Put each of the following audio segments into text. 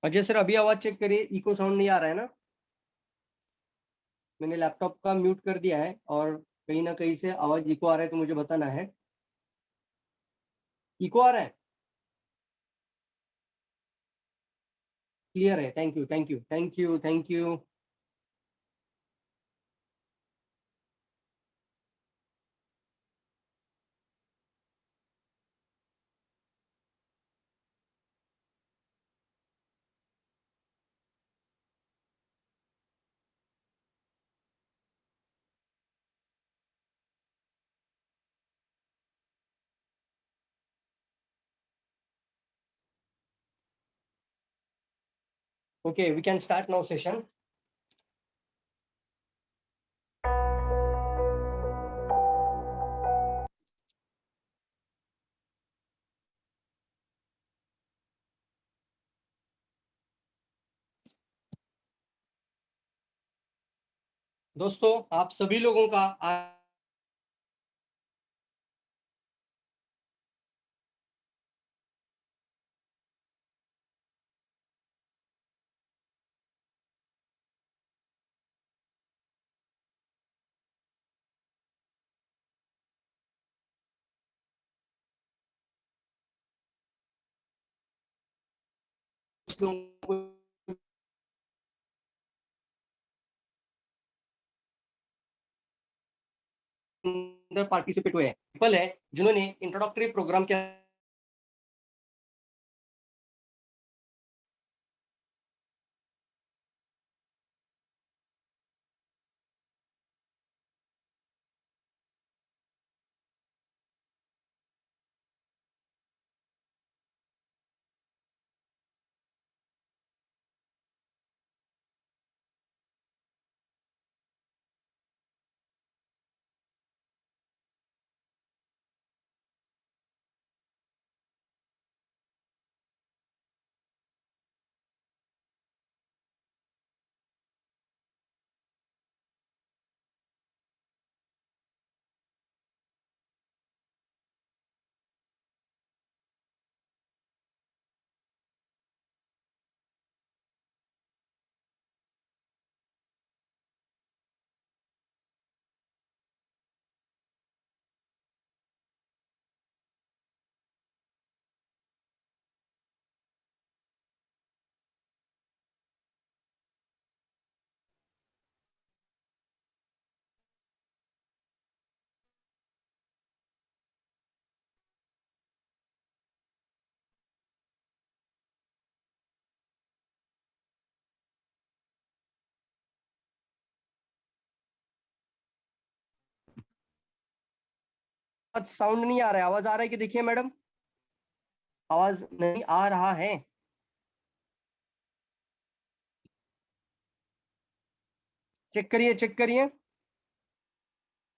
Ajay sir अभी आवाज check करिए, इको साउंड नहीं आ रहा है ना? मैंने लैपटॉप का म्यूट कर दिया है और कहीं ना कहीं से आवाज इको आ रहा है तो मुझे बताना है। इको आ रहा है? क्लियर है? Thank you thank you thank you thank you. Okay, we can start now session. दोस्तों आप सभी लोगों का अंदर पार्टिसिपेट हुए हैं, पीपल है जिन्होंने इंट्रोडक्टरी प्रोग्राम के साउंड नहीं आ रहा है, आवाज आ रहा है कि देखिए मैडम, आवाज नहीं आ रहा है? चेक करिए चेक करिए।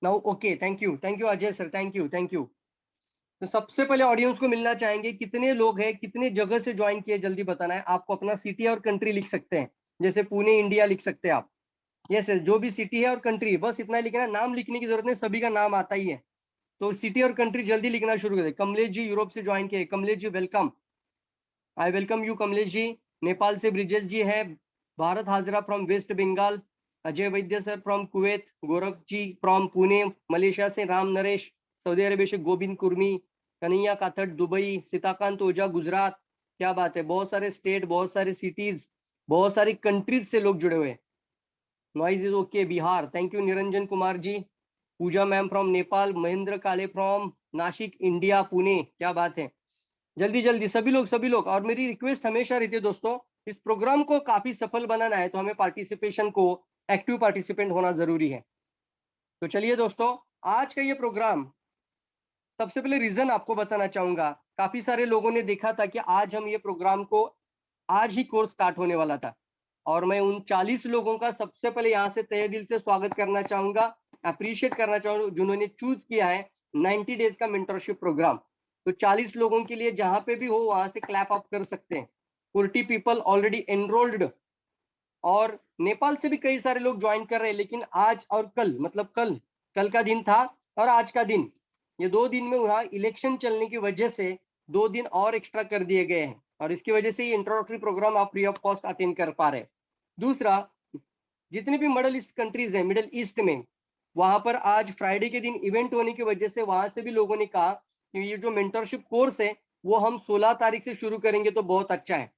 Now okay, thank you Ajay sir, thank you. तो सबसे पहले ऑडियंस को मिलना चाहेंगे, कितने लोग हैं, कितने जगह से ज्वाइन किए, जल्दी बताना है। आपको अपना सिटी और कंट्री लिख सकते हैं, जैसे पुणे इंडिया लिख सकते हैं आप। यस जो भी सिटी है और कंट्री, बस इतना ही लिखना है, नाम लिखने की जरूरत नहीं, सभी का नाम आता ही है। तो सिटी और कंट्री जल्दी लिखना शुरू करें। कमलेश जी यूरोप से ज्वाइन किए, Kamlesh ji welcome, I welcome you Kamlesh ji. Nepal से ब्रिजेश जी है, Bharat Hazra from West Bengal, Ajay Vaidya sir from Kuwait, Gorakh ji from Pune, Malaysia से राम नरेश, सऊदी अरेबिया से गोविंद कुर्मी, कन्हैया काथड़ दुबई, सीताकांत ओझा गुजरात। क्या बात है, बहुत सारे स्टेट, बहुत सारे सिटीज, बहुत सारी कंट्रीज से लोग जुड़े हुए हैं। Noise is okay Bihar, thank you Niranjan Kumar ji. Puja ma'am from Nepal, Mahendra Kale from Nashik India Pune, क्या बात है। जल्दी जल्दी सभी लोग। और मेरी रिक्वेस्ट हमेशा रहती है दोस्तों, इस प्रोग्राम को काफी सफल बनाना है तो हमें पार्टिसिपेशन को, एक्टिव पार्टिसिपेंट होना जरूरी है। तो चलिए दोस्तों, आज का ये प्रोग्राम, सबसे पहले रीजन आपको बताना चाहूंगा। काफी सारे लोगों ने देखा था कि आज हम ये प्रोग्राम को, आज ही कोर्स स्टार्ट होने वाला था, और मैं उन 40 लोगों का सबसे पहले यहाँ से तहे दिल से स्वागत करना चाहूंगा, अप्रिशिएट करना चाहूंगा, जिन्होंने चूज किया है 90 डेज का मेंटरशिप प्रोग्राम। तो 40 लोगों के लिए जहां पे भी हो वहां से क्लैप अप कर सकते हैं। 40 पीपल ऑलरेडी एनरोल्ड, और नेपाल से भी कई सारे लोग ज्वाइन कर रहे हैं। लेकिन आज और कल, मतलब कल, कल का दिन था और आज का दिन, ये 2 दिन में वहां इलेक्शन चलने की वजह से 2 दिन और एक्स्ट्रा कर दिए गए हैं। और इसकी वजह से ये इंट्रोडक्टरी प्रोग्राम आप फ्री ऑफ कॉस्ट अटेंड कर पा रहे हैं। दूसरा, जितने भी मिडल ईस्ट कंट्रीज है, मिडल ईस्ट में, वहां पर आज फ्राइडे के दिन इवेंट होने की वजह से वहां से भी लोगों ने कहा कि ये जो मेंटरशिप कोर्स है वो हम 16 तारीख से शुरू करेंगे तो बहुत अच्छा है।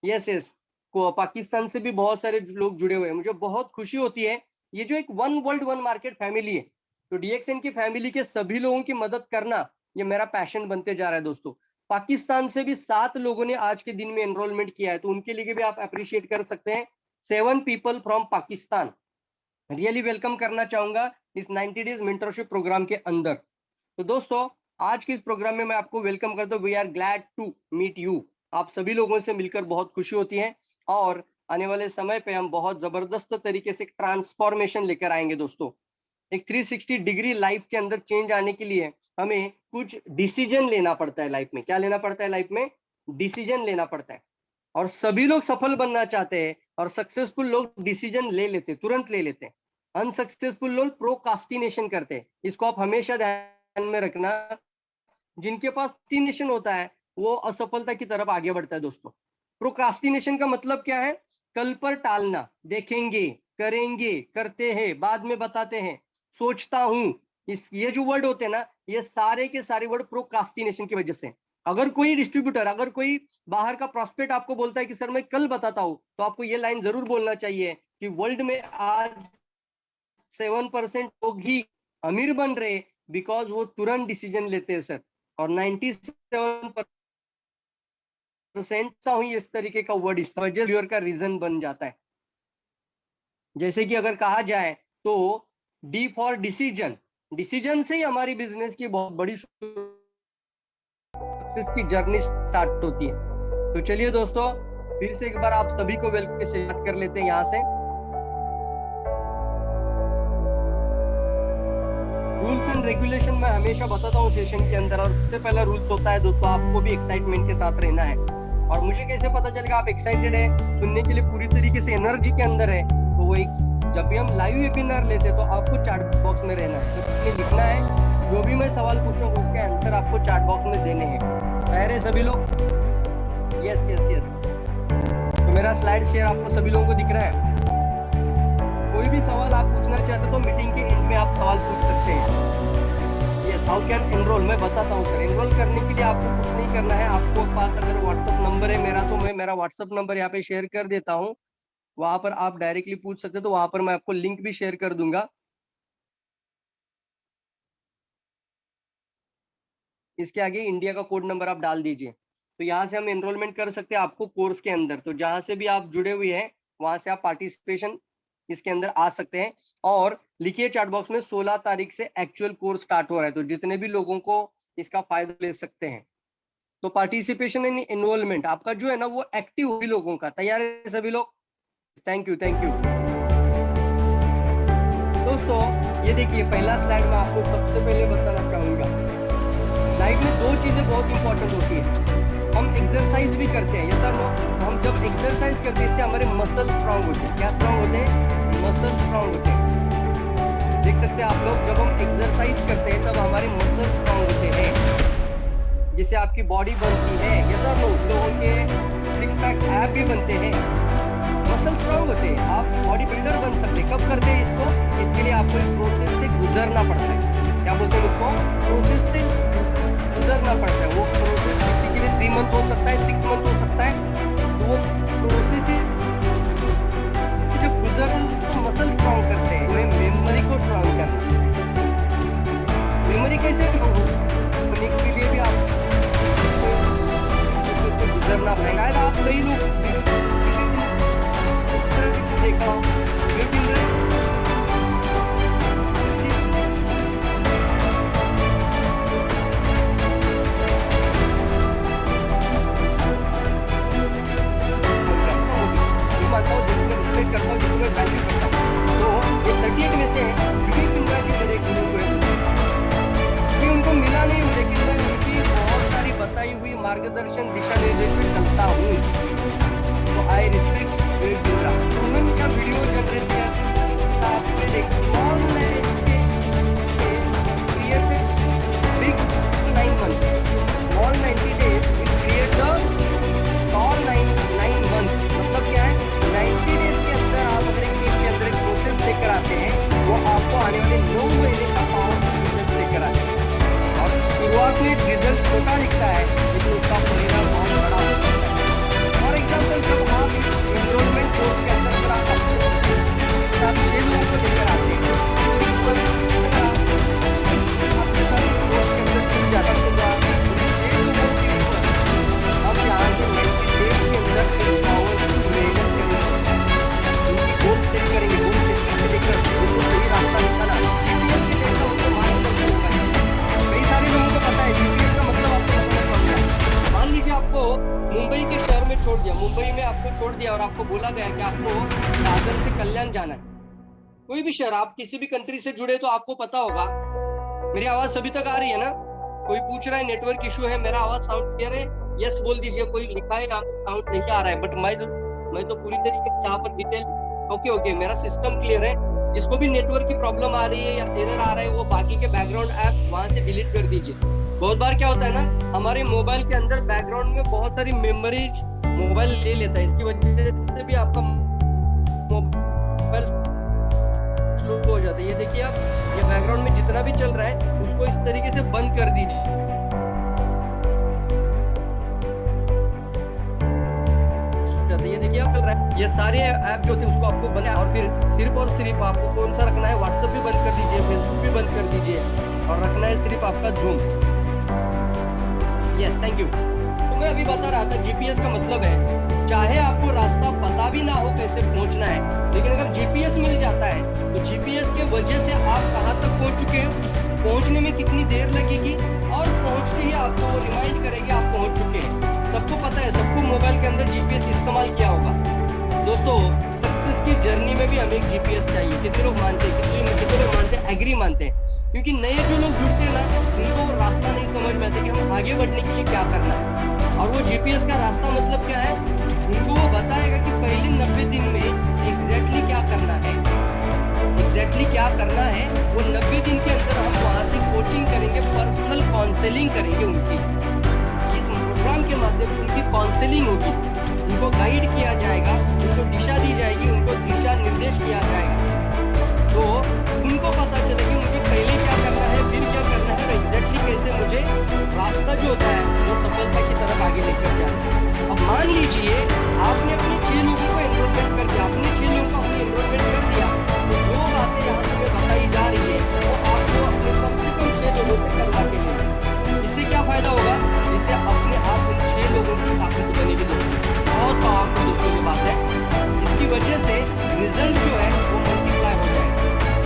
यस यस, पाकिस्तान से भी बहुत सारे लोग जुड़े हुए हैं, मुझे बहुत खुशी होती है। ये जो एक one world one market family है, तो डीएक्सएन की फैमिली के सभी लोगों की मदद करना ये मेरा पैशन बनते जा रहा है दोस्तों। पाकिस्तान से भी 7 लोगों ने आज के दिन में एनरोलमेंट किया है, तो उनके लिए भी आप अप्रिशिएट कर सकते हैं। 7 people from Pakistan, really welcome करना चाहूंगा इस 90 डेज मेंटरशिप प्रोग्राम के अंदर। तो दोस्तों, आज के इस प्रोग्राम में मैं आपको वेलकम करता हूँ। We are glad to meet you. आप सभी लोगों से मिलकर बहुत खुशी होती है, और आने वाले समय पे हम बहुत जबरदस्त तरीके से ट्रांसफॉर्मेशन लेकर आएंगे दोस्तों। एक 360 डिग्री लाइफ के अंदर चेंज आने के लिए हमें कुछ डिसीजन लेना पड़ता है लाइफ में। क्या लेना पड़ता है लाइफ में? डिसीजन लेना पड़ता है। और सभी लोग सफल बनना चाहते हैं, और सक्सेसफुल लोग डिसीजन ले लेते, तुरंत ले लेते हैं। अनसक्सेसफुल लोग प्रोकास्टिनेशन करते हैं। इसको आप हमेशा ध्यान में रखना। जिनके पास प्रोक्रास्टिनेशन होता है वो असफलता की तरफ आगे बढ़ता है दोस्तों। प्रोक्रास्टिनेशन का मतलब क्या है? कल पर टालना, देखेंगे, करेंगे, करते हैं, बाद में बताते हैं, सोचता हूं, ये जो वर्ड होते हैं ना, ये सारे के सारे वर्ड प्रोक्रास्टिनेशन की वजह से। अगर कोई डिस्ट्रीब्यूटर, अगर कोई बाहर का प्रॉस्पेक्ट आपको बोलता है कि सर मैं कल बताता हूं, तो आपको ये लाइन जरूर बोलना चाहिए कि वर्ल्ड में आज 7% लोग ही अमीर बन रहे बिकॉज वो तुरंत डिसीजन लेते हैं सर, और 97% इस तरीके का वर्ड इस्तेमाल का रीजन बन जाता है। जैसे कि अगर कहा जाए तो डी फॉर डिसीजन, डिसीजन से ही हमारी बिजनेस की बहुत बड़ी सक्सेस की जर्नी स्टार्ट होती है। तो चलिए दोस्तों, फिर से एक बार आप सभी को वेलकम से स्टार्ट कर लेते हैं। यहाँ से रूल्स एंड रेगुलेशन मैं हमेशा बताता हूँ सेशन के अंदर, और सबसे पहला रूल्स होता है दोस्तों, आपको भी एक्साइटमेंट के साथ रहना है। और मुझे कैसे पता चलेगा आप एक्साइटेड है, सुनने के लिए पूरी तरीके से एनर्जी के अंदर है? तो वो एक, जब भी हम लाइव वेबिनार लेते हैं तो आपको चैट बॉक्स में रहना है, तो लिखना है, जो भी मैं सवाल पूछूंगा उसके आंसर आपको चैट बॉक्स में देने हैं। तैयार है सभी लोग? Yes yes yes. तो मेरा स्लाइड शेयर आपको सभी लोगों को दिख रहा है? कोई भी सवाल आप पूछना चाहते तो मीटिंग के एंड में आप सवाल पूछ सकते हैं। यस, हाउ कैन एनरोल, मैं बताता हूँ सर। एनरोल करने के लिए आपको कुछ नहीं करना है। आपको पास अगर व्हाट्सएप नंबर है मेरा, तो मैं मेरा व्हाट्सएप नंबर यहाँ पे शेयर कर देता हूँ, वहां पर आप डायरेक्टली पूछ सकते हो। तो वहां पर मैं आपको लिंक भी शेयर कर दूंगा। इसके आगे इंडिया का कोड नंबर आप डाल दीजिए, तो यहाँ से हम एनरोलमेंट कर सकते हैं आपको कोर्स के अंदर। तो जहां से भी आप जुड़े हुए हैं वहां से आप पार्टिसिपेशन इसके अंदर आ सकते हैं। और लिखिए चैट बॉक्स में 16 तारीख से एक्चुअल कोर्स स्टार्ट हो रहा है, तो जितने भी लोगों को इसका फायदा ले सकते हैं। तो पार्टिसिपेशन एंड एनरोलमेंट आपका जो है ना वो एक्टिव भी लोगों का। तैयार है सभी लोग? थैंक यू थैंक यू दोस्तों। ये देखिए पहला स्लाइड में आपको सबसे पहले बताना चाहूंगा, लाइफ में 2 चीजें बहुत इंपॉर्टेंट होती है। हम एक्सरसाइज भी करते हैं, यस और नो? हम जब एक्सरसाइज करते हैं इससे हमारे मसल स्ट्रांग होते हैं। क्या स्ट्रांग होते हैं? मसल स्ट्रांग होते हैं। देख सकते हैं आप लोग, जब हम एक्सरसाइज करते हैं तब हमारे मसल स्ट्रांग होते हैं, जिससे आपकी बॉडी बनती है। यस और नो? लोगों के 6 पैक्स ऐप भी बनते हैं, मसल स्ट्रांग होते हैं। आप बॉडी बिल्डर बन सकते हैं। कब करते हैं इसको? इसके लिए आपको इस प्रोसेस से गुजरना पड़ता है। क्या बोलते हैं उसको? प्रोसेस से गुजरना पड़ता है। वो प्रोसेस किसी के लिए 3 मंथ हो सकता है, 6 मंथ हो सकता है। तो वो प्रोसेस से जब गुजरना तो मसल स्ट्रांग करते हैं, वो मेमोरी को स्ट्रांग करना। मेमोरी कैसे होने के लिए भी आप गुजरना पड़ेगा। आप कई लोग देखा करता हूँ, जिसको रिस्पेक्ट करता हूँ, जिसको मैं वैल्यू करता हूँ। तो ये 38 में से विवेक इंद्रा जी मेरे गुरु हुए, कि उनको मिला नहीं हूँ, लेकिन मैं उनकी बहुत सारी बताई हुई मार्गदर्शन दिशा निर्देश में चलता हूँ। तो आई रिस्पेक्ट विवेक इंद्रा। तो उन्होंने जब वीडियो जनरेट किया आपने देखा online create big 9 months, all 90 days will create the छोटा दिखता है लेकिन उसका परिणाम बहुत बड़ा हो सकता है। फॉर एग्जाम्पल जब आप एनरोलमेंट कोर्स के अंदर अगर आप 6 लोगों को लेकर आते हैं तो इस पर आपके सारे कोर्स के अंदर जुड़ जाता है। तो 6 लोगों के ऊपर हम यहाँ से नेक्स्ट डेट के अंदर एक पावरफुल मेहनत करेंगे, उनकी गोल सेट करेंगे, गोल सेट करके लेकर उनको सही रास्ता दिखाना। जीपीएस के जैसा उनको मार्गदर्शन होगा। कई सारे लोगों को पता है जीपीएस का मतलब आपको बताना चाहूंगा। मान लीजिए आपको मुंबई के शहर में छोड़ दिया, मुंबई में आपको छोड़ दिया और आपको बोला गया कि आपको दादर से कल्याण जाना है। कोई भी शहर, आप किसी भी कंट्री से जुड़े तो आपको पता होगा। मेरी आवाज सभी तक आ रही है ना? कोई पूछ रहा है नेटवर्क इशू है, मेरा आवाज साउंड क्लियर है? यस बोल दीजिए। कोई लिखा है यहाँ पे साउंड नहीं आ रहा है, बट मैं तो पूरी तरीके से यहाँ पर डिटेल ओके मेरा सिस्टम क्लियर है। जिसको भी नेटवर्क की प्रॉब्लम आ रही है या एरर आ रहा है वो बाकी के बैकग्राउंड ऐप वहां से डिलीट कर दीजिए। बहुत बार क्या होता है ना, हमारे मोबाइल के अंदर बैकग्राउंड में बहुत सारी मेमोरीज मोबाइल ले लेता है, इसकी वजह से भी आपका मोबाइल स्लो हो जाता है। ये देखिए आप, ये बैकग्राउंड में जितना भी चल रहा है उसको इस तरीके से बंद कर दीजिए। ये देखिए आप चल रहा है, ये सारे ऐप जो होते हैं उसको आपको बंद, और फिर सिर्फ आपको कौन सा रखना है, व्हाट्सएप भी बंद कर दीजिए, फेसबुक भी बंद कर दीजिए, और रखना है सिर्फ आपका जूम। Yes, thank you. तो मैं अभी बता रहा था जीपीएस का मतलब है, चाहे आपको रास्ता पता भी ना हो कैसे पहुंचना है, लेकिन अगर जीपीएस मिल जाता है तो जीपीएस के वजह से आप कहां तक पहुंच चुके हैं, पहुंचने में कितनी देर लगेगी, और पहुंचते ही आपको वो रिमाइंड करेगी आप पहुंच चुके हैं। सबको पता है, सबको मोबाइल के अंदर जीपीएस इस्तेमाल किया होगा। दोस्तों, सक्सेस की जर्नी में भी हमें एक जीपीएस चाहिए। कितने लोग मानते हैं, कितने लोग मानते हैं, एग्री मानते हैं? क्योंकि नए जो लोग जुड़ते हैं ना, उनको वो रास्ता नहीं समझ में आता कि हम आगे बढ़ने के लिए क्या करना है। और वो जीपीएस का रास्ता मतलब क्या है, उनको वो बताएगा कि पहले 90 दिन में एग्जैक्टली क्या करना है, वो 90 दिन के अंदर हम वहां से कोचिंग करेंगे, पर्सनल काउंसलिंग करेंगे उनकी। इस प्रोग्राम के माध्यम से उनकी काउंसलिंग होगी, उनको गाइड किया जाएगा, उनको दिशा दी जाएगी, उनको दिशा निर्देश किया जाएगा। तो उनको पता चले कि मुझे पहले क्या करना है, फिर क्या करना है, और एग्जैक्टली कैसे मुझे रास्ता जो होता है वो सफलता की तरफ आगे लेकर जाना है। अब मान लीजिए आपने अपने 6 लोगों को एनरोलमेंट कर दिया, आपने 6 लोगों को अपनी एनरोलमेंट कर दिया, तो जो बातें यहाँ तुम्हें बताई जा रही है वो आपको अपने कम से कम 6 लोगों से करवा के लेना। इससे क्या फायदा होगा, इससे अपने आप उन 6 लोगों की ताकत बनेगी। दोस्तों, बहुत पावरफुल दोस्तों की बात है। इसकी वजह से रिजल्ट जो है वो मल्टीप्लाई हो जाएगा।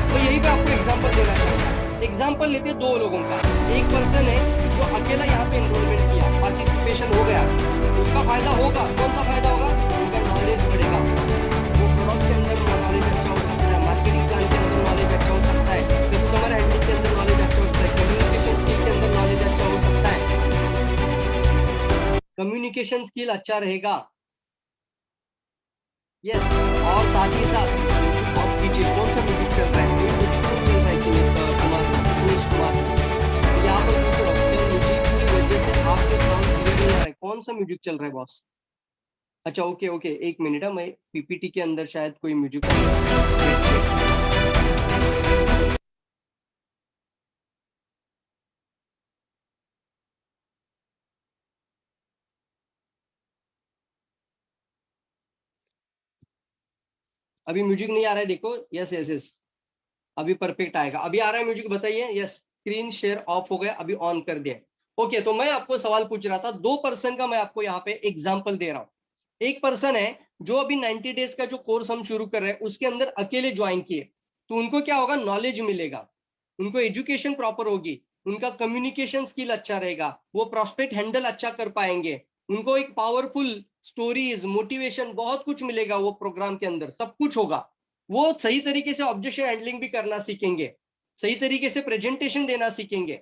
तो यही पे आपको एग्जांपल देना चाहूंगा। एग्जांपल लेते हैं 2 लोगों का। एक पर्सन है जो अकेला यहाँ पे एनरोलमेंट किया, पार्टिसिपेशन हो गया, उसका फायदा होगा। कौन सा फायदा होगा? उनका नॉलेज बढ़ेगा, वो प्रोडक्ट के अंदर नॉलेज अच्छा हो सकता है, मार्केटिंग प्लान के अंदर नॉलेज अच्छा हो सकता है, कस्टमर हैंडलिंग के अंदर नॉलेज अच्छा हो सकता है, कम्युनिकेशन स्किल के अंदर नॉलेज अच्छा हो सकता है, कम्युनिकेशन स्किल अच्छा रहेगा। यस, और साथ ही साथ आप कीजिए, कौन सा म्यूजिक चल रहा है, कोई म्यूजिक तो मिल रहा है दिनेश कुमार, यहाँ पर पूछ रहा हूँ, म्यूजिक की वजह से आपके साउंड क्लियर नहीं आ रहा है, कौन सा म्यूजिक चल रहा है बॉस? अच्छा, ओके, एक मिनट है, मैं पीपीटी के अंदर शायद कोई म्यूजिक। अभी म्यूजिक नहीं आ रहा है, देखो। यस, अभी परफेक्ट आएगा। अभी आ रहा है म्यूजिक, बताइए। यस, स्क्रीन शेयर ऑफ हो गया, अभी ऑन कर दिया। ओके, तो मैं आपको सवाल पूछ रहा था, 2 पर्सन का मैं आपको यहाँ पे एग्जाम्पल दे रहा हूँ। एक पर्सन है जो अभी 90 डेज का जो कोर्स हम शुरू कर रहे हैं उसके अंदर अकेले ज्वाइन किए, तो उनको क्या होगा, नॉलेज मिलेगा, उनको एजुकेशन प्रॉपर होगी, उनका कम्युनिकेशन स्किल अच्छा रहेगा, वो प्रोस्पेक्ट हैंडल अच्छा कर पाएंगे, उनको एक पावरफुल स्टोरीज, मोटिवेशन, बहुत कुछ मिलेगा वो प्रोग्राम के अंदर, सब कुछ होगा। वो सही तरीके से ऑब्जेक्शन हैंडलिंग भी करना सीखेंगे, सही तरीके से प्रेजेंटेशन देना सीखेंगे,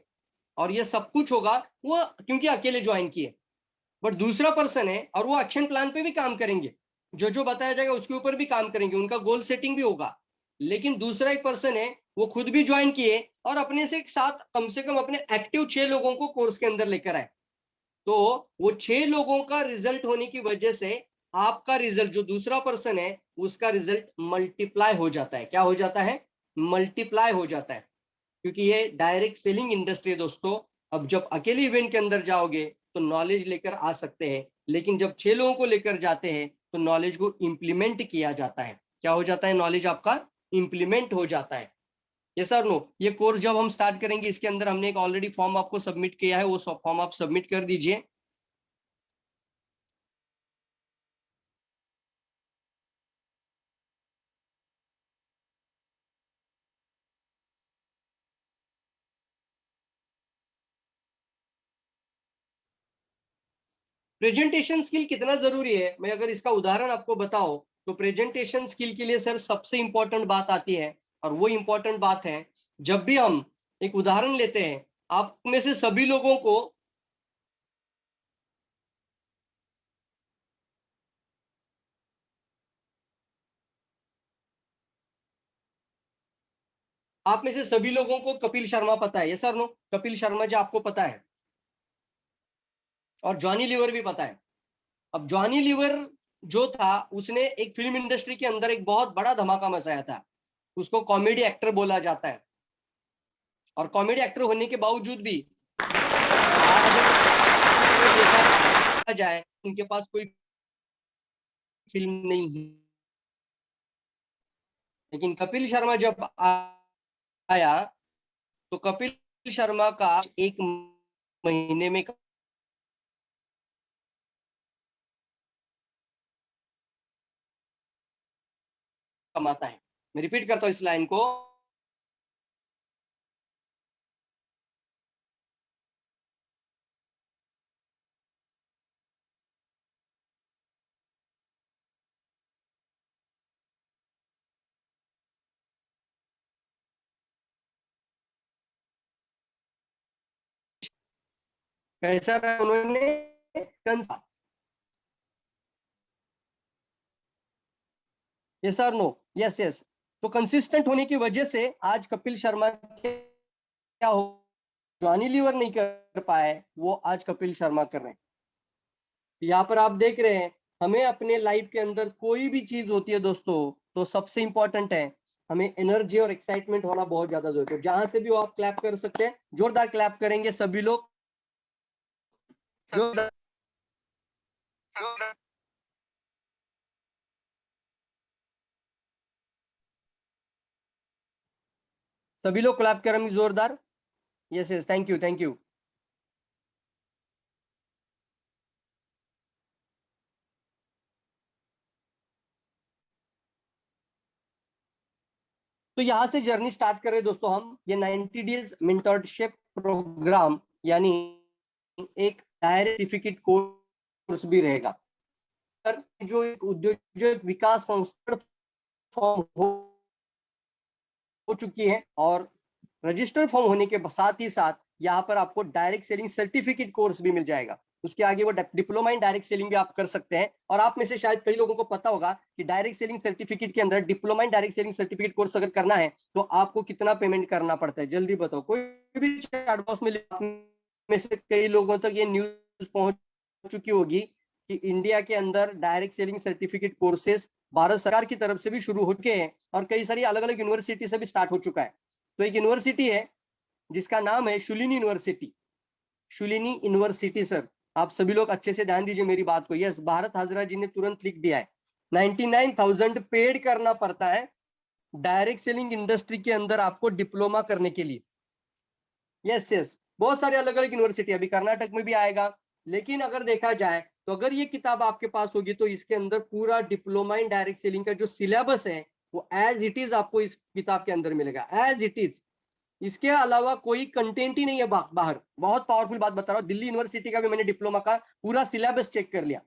और ये सब कुछ होगा वो क्योंकि अकेले ज्वाइन किए। बट दूसरा पर्सन है और वो एक्शन प्लान पे भी काम करेंगे, जो जो बताया जाएगा उसके ऊपर भी काम करेंगे, उनका गोल सेटिंग भी होगा। लेकिन दूसरा एक पर्सन है, वो खुद भी ज्वाइन किए और अपने से साथ कम से कम अपने एक्टिव 6 लोगों को कोर्स के अंदर लेकर आए। तो वो 6 लोगों का रिजल्ट होने की वजह से आपका रिजल्ट, जो दूसरा पर्सन है उसका रिजल्ट मल्टीप्लाई हो जाता है। क्या हो जाता है? मल्टीप्लाई हो जाता है, क्योंकि ये डायरेक्ट सेलिंग इंडस्ट्री है दोस्तों। अब जब अकेले इवेंट के अंदर जाओगे तो नॉलेज लेकर आ सकते हैं, लेकिन जब 6 लोगों को लेकर जाते हैं तो नॉलेज को इंप्लीमेंट किया जाता है। क्या हो जाता है? नॉलेज आपका इंप्लीमेंट हो जाता है। ये सर नो, ये कोर्स जब हम स्टार्ट करेंगे इसके अंदर हमने एक ऑलरेडी फॉर्म आपको सबमिट किया है, वो फॉर्म आप सबमिट कर दीजिए। प्रेजेंटेशन स्किल कितना जरूरी है, मैं अगर इसका उदाहरण आपको बताऊं तो प्रेजेंटेशन स्किल के लिए सर सबसे इंपॉर्टेंट बात आती है, और वो इंपॉर्टेंट बात है जब भी हम एक उदाहरण लेते हैं, आप में से सभी लोगों को आप में से सभी लोगों को कपिल शर्मा पता है, ये सर नो? कपिल शर्मा जी आपको पता है, और जॉनी लीवर भी पता है। अब जॉनी लीवर जो था उसने एक फिल्म इंडस्ट्री के अंदर एक बहुत बड़ा धमाका मचाया था, उसको कॉमेडी एक्टर बोला जाता है, और कॉमेडी एक्टर होने के बावजूद भी आज अगर देखा जाए उनके पास कोई फिल्म नहीं है। लेकिन कपिल शर्मा जब आया तो कपिल शर्मा का एक महीने में कमाता है। मैं रिपीट करता हूँ इस लाइन को, कैसा रहा उन्होंने कंसा, यस और नो? Yes yes. तो कंसिस्टेंट होने की वजह से आज कपिल शर्मा क्या हो, जॉनी लीवर नहीं कर पाए वो आज कपिल शर्मा कर रहे हैं। यहाँ पर आप देख रहे हैं, हमें अपने लाइफ के अंदर कोई भी चीज होती है दोस्तों, तो सबसे इंपॉर्टेंट है हमें एनर्जी और एक्साइटमेंट होना बहुत ज्यादा जरूरी है। जहां से भी वो आप क्लैप कर सकते हैं, जोरदार क्लैप करेंगे सभी लोग, जोरदार, सभी लोग क्लैप करेंगे जोरदार। Yes yes, thank you thank you. तो यहाँ से जर्नी स्टार्ट करें दोस्तों हम, ये 90 डेज मेंटरशिप प्रोग्राम, यानी एक सर्टिफिकेट कोर्स भी रहेगा। जो एक उद्योजक विकास संस्था फॉर्म हो चुकी है, और रजिस्टर फॉर्म होने के साथ ही साथ यहाँ पर आपको डायरेक्ट सेलिंग सर्टिफिकेट कोर्स भी मिल जाएगा। उसके आगे वो डिप्लोमा इन डायरेक्ट सेलिंग भी आप कर सकते हैं। और आप में से शायद कई लोगों को पता होगा कि डायरेक्ट सेलिंग सर्टिफिकेट के अंदर diploma in direct selling certificate course अगर करना है तो आपको कितना पेमेंट करना पड़ता है, जल्दी बताओ। कोई भी चैट बॉक्स में से कई लोगों तक ये न्यूज पहुंच चुकी होगी कि इंडिया के अंदर direct selling certificate courses Bharat सरकार की तरफ से भी शुरू हो चुके हैं, और कई सारी अलग अलग यूनिवर्सिटी से भी स्टार्ट हो चुका है। तो एक यूनिवर्सिटी है जिसका नाम है Shoolini university, Shoolini university sir. आप सभी लोग अच्छे से ध्यान दीजिए मेरी बात को। यस, भारत हाजरा जी ने तुरंत लिख दिया है। 99,000 पेड करना पड़ता है डायरेक्ट सेलिंग इंडस्ट्री के अंदर आपको डिप्लोमा करने के लिए। यस यस, बहुत सारे अलग अलग यूनिवर्सिटी, अभी कर्नाटक में भी आएगा। लेकिन अगर देखा जाए तो अगर ये किताब आपके पास होगी तो इसके अंदर पूरा डिप्लोमा इन डायरेक्ट सेलिंग का जो सिलेबस है वो एज इट इज आपको इस किताब के अंदर मिलेगा, एज इट इज। इसके अलावा कोई कंटेंट ही नहीं है बाहर। बहुत पावरफुल बात बता रहा हूँ, दिल्ली यूनिवर्सिटी का भी मैंने डिप्लोमा का पूरा सिलेबस चेक कर लिया,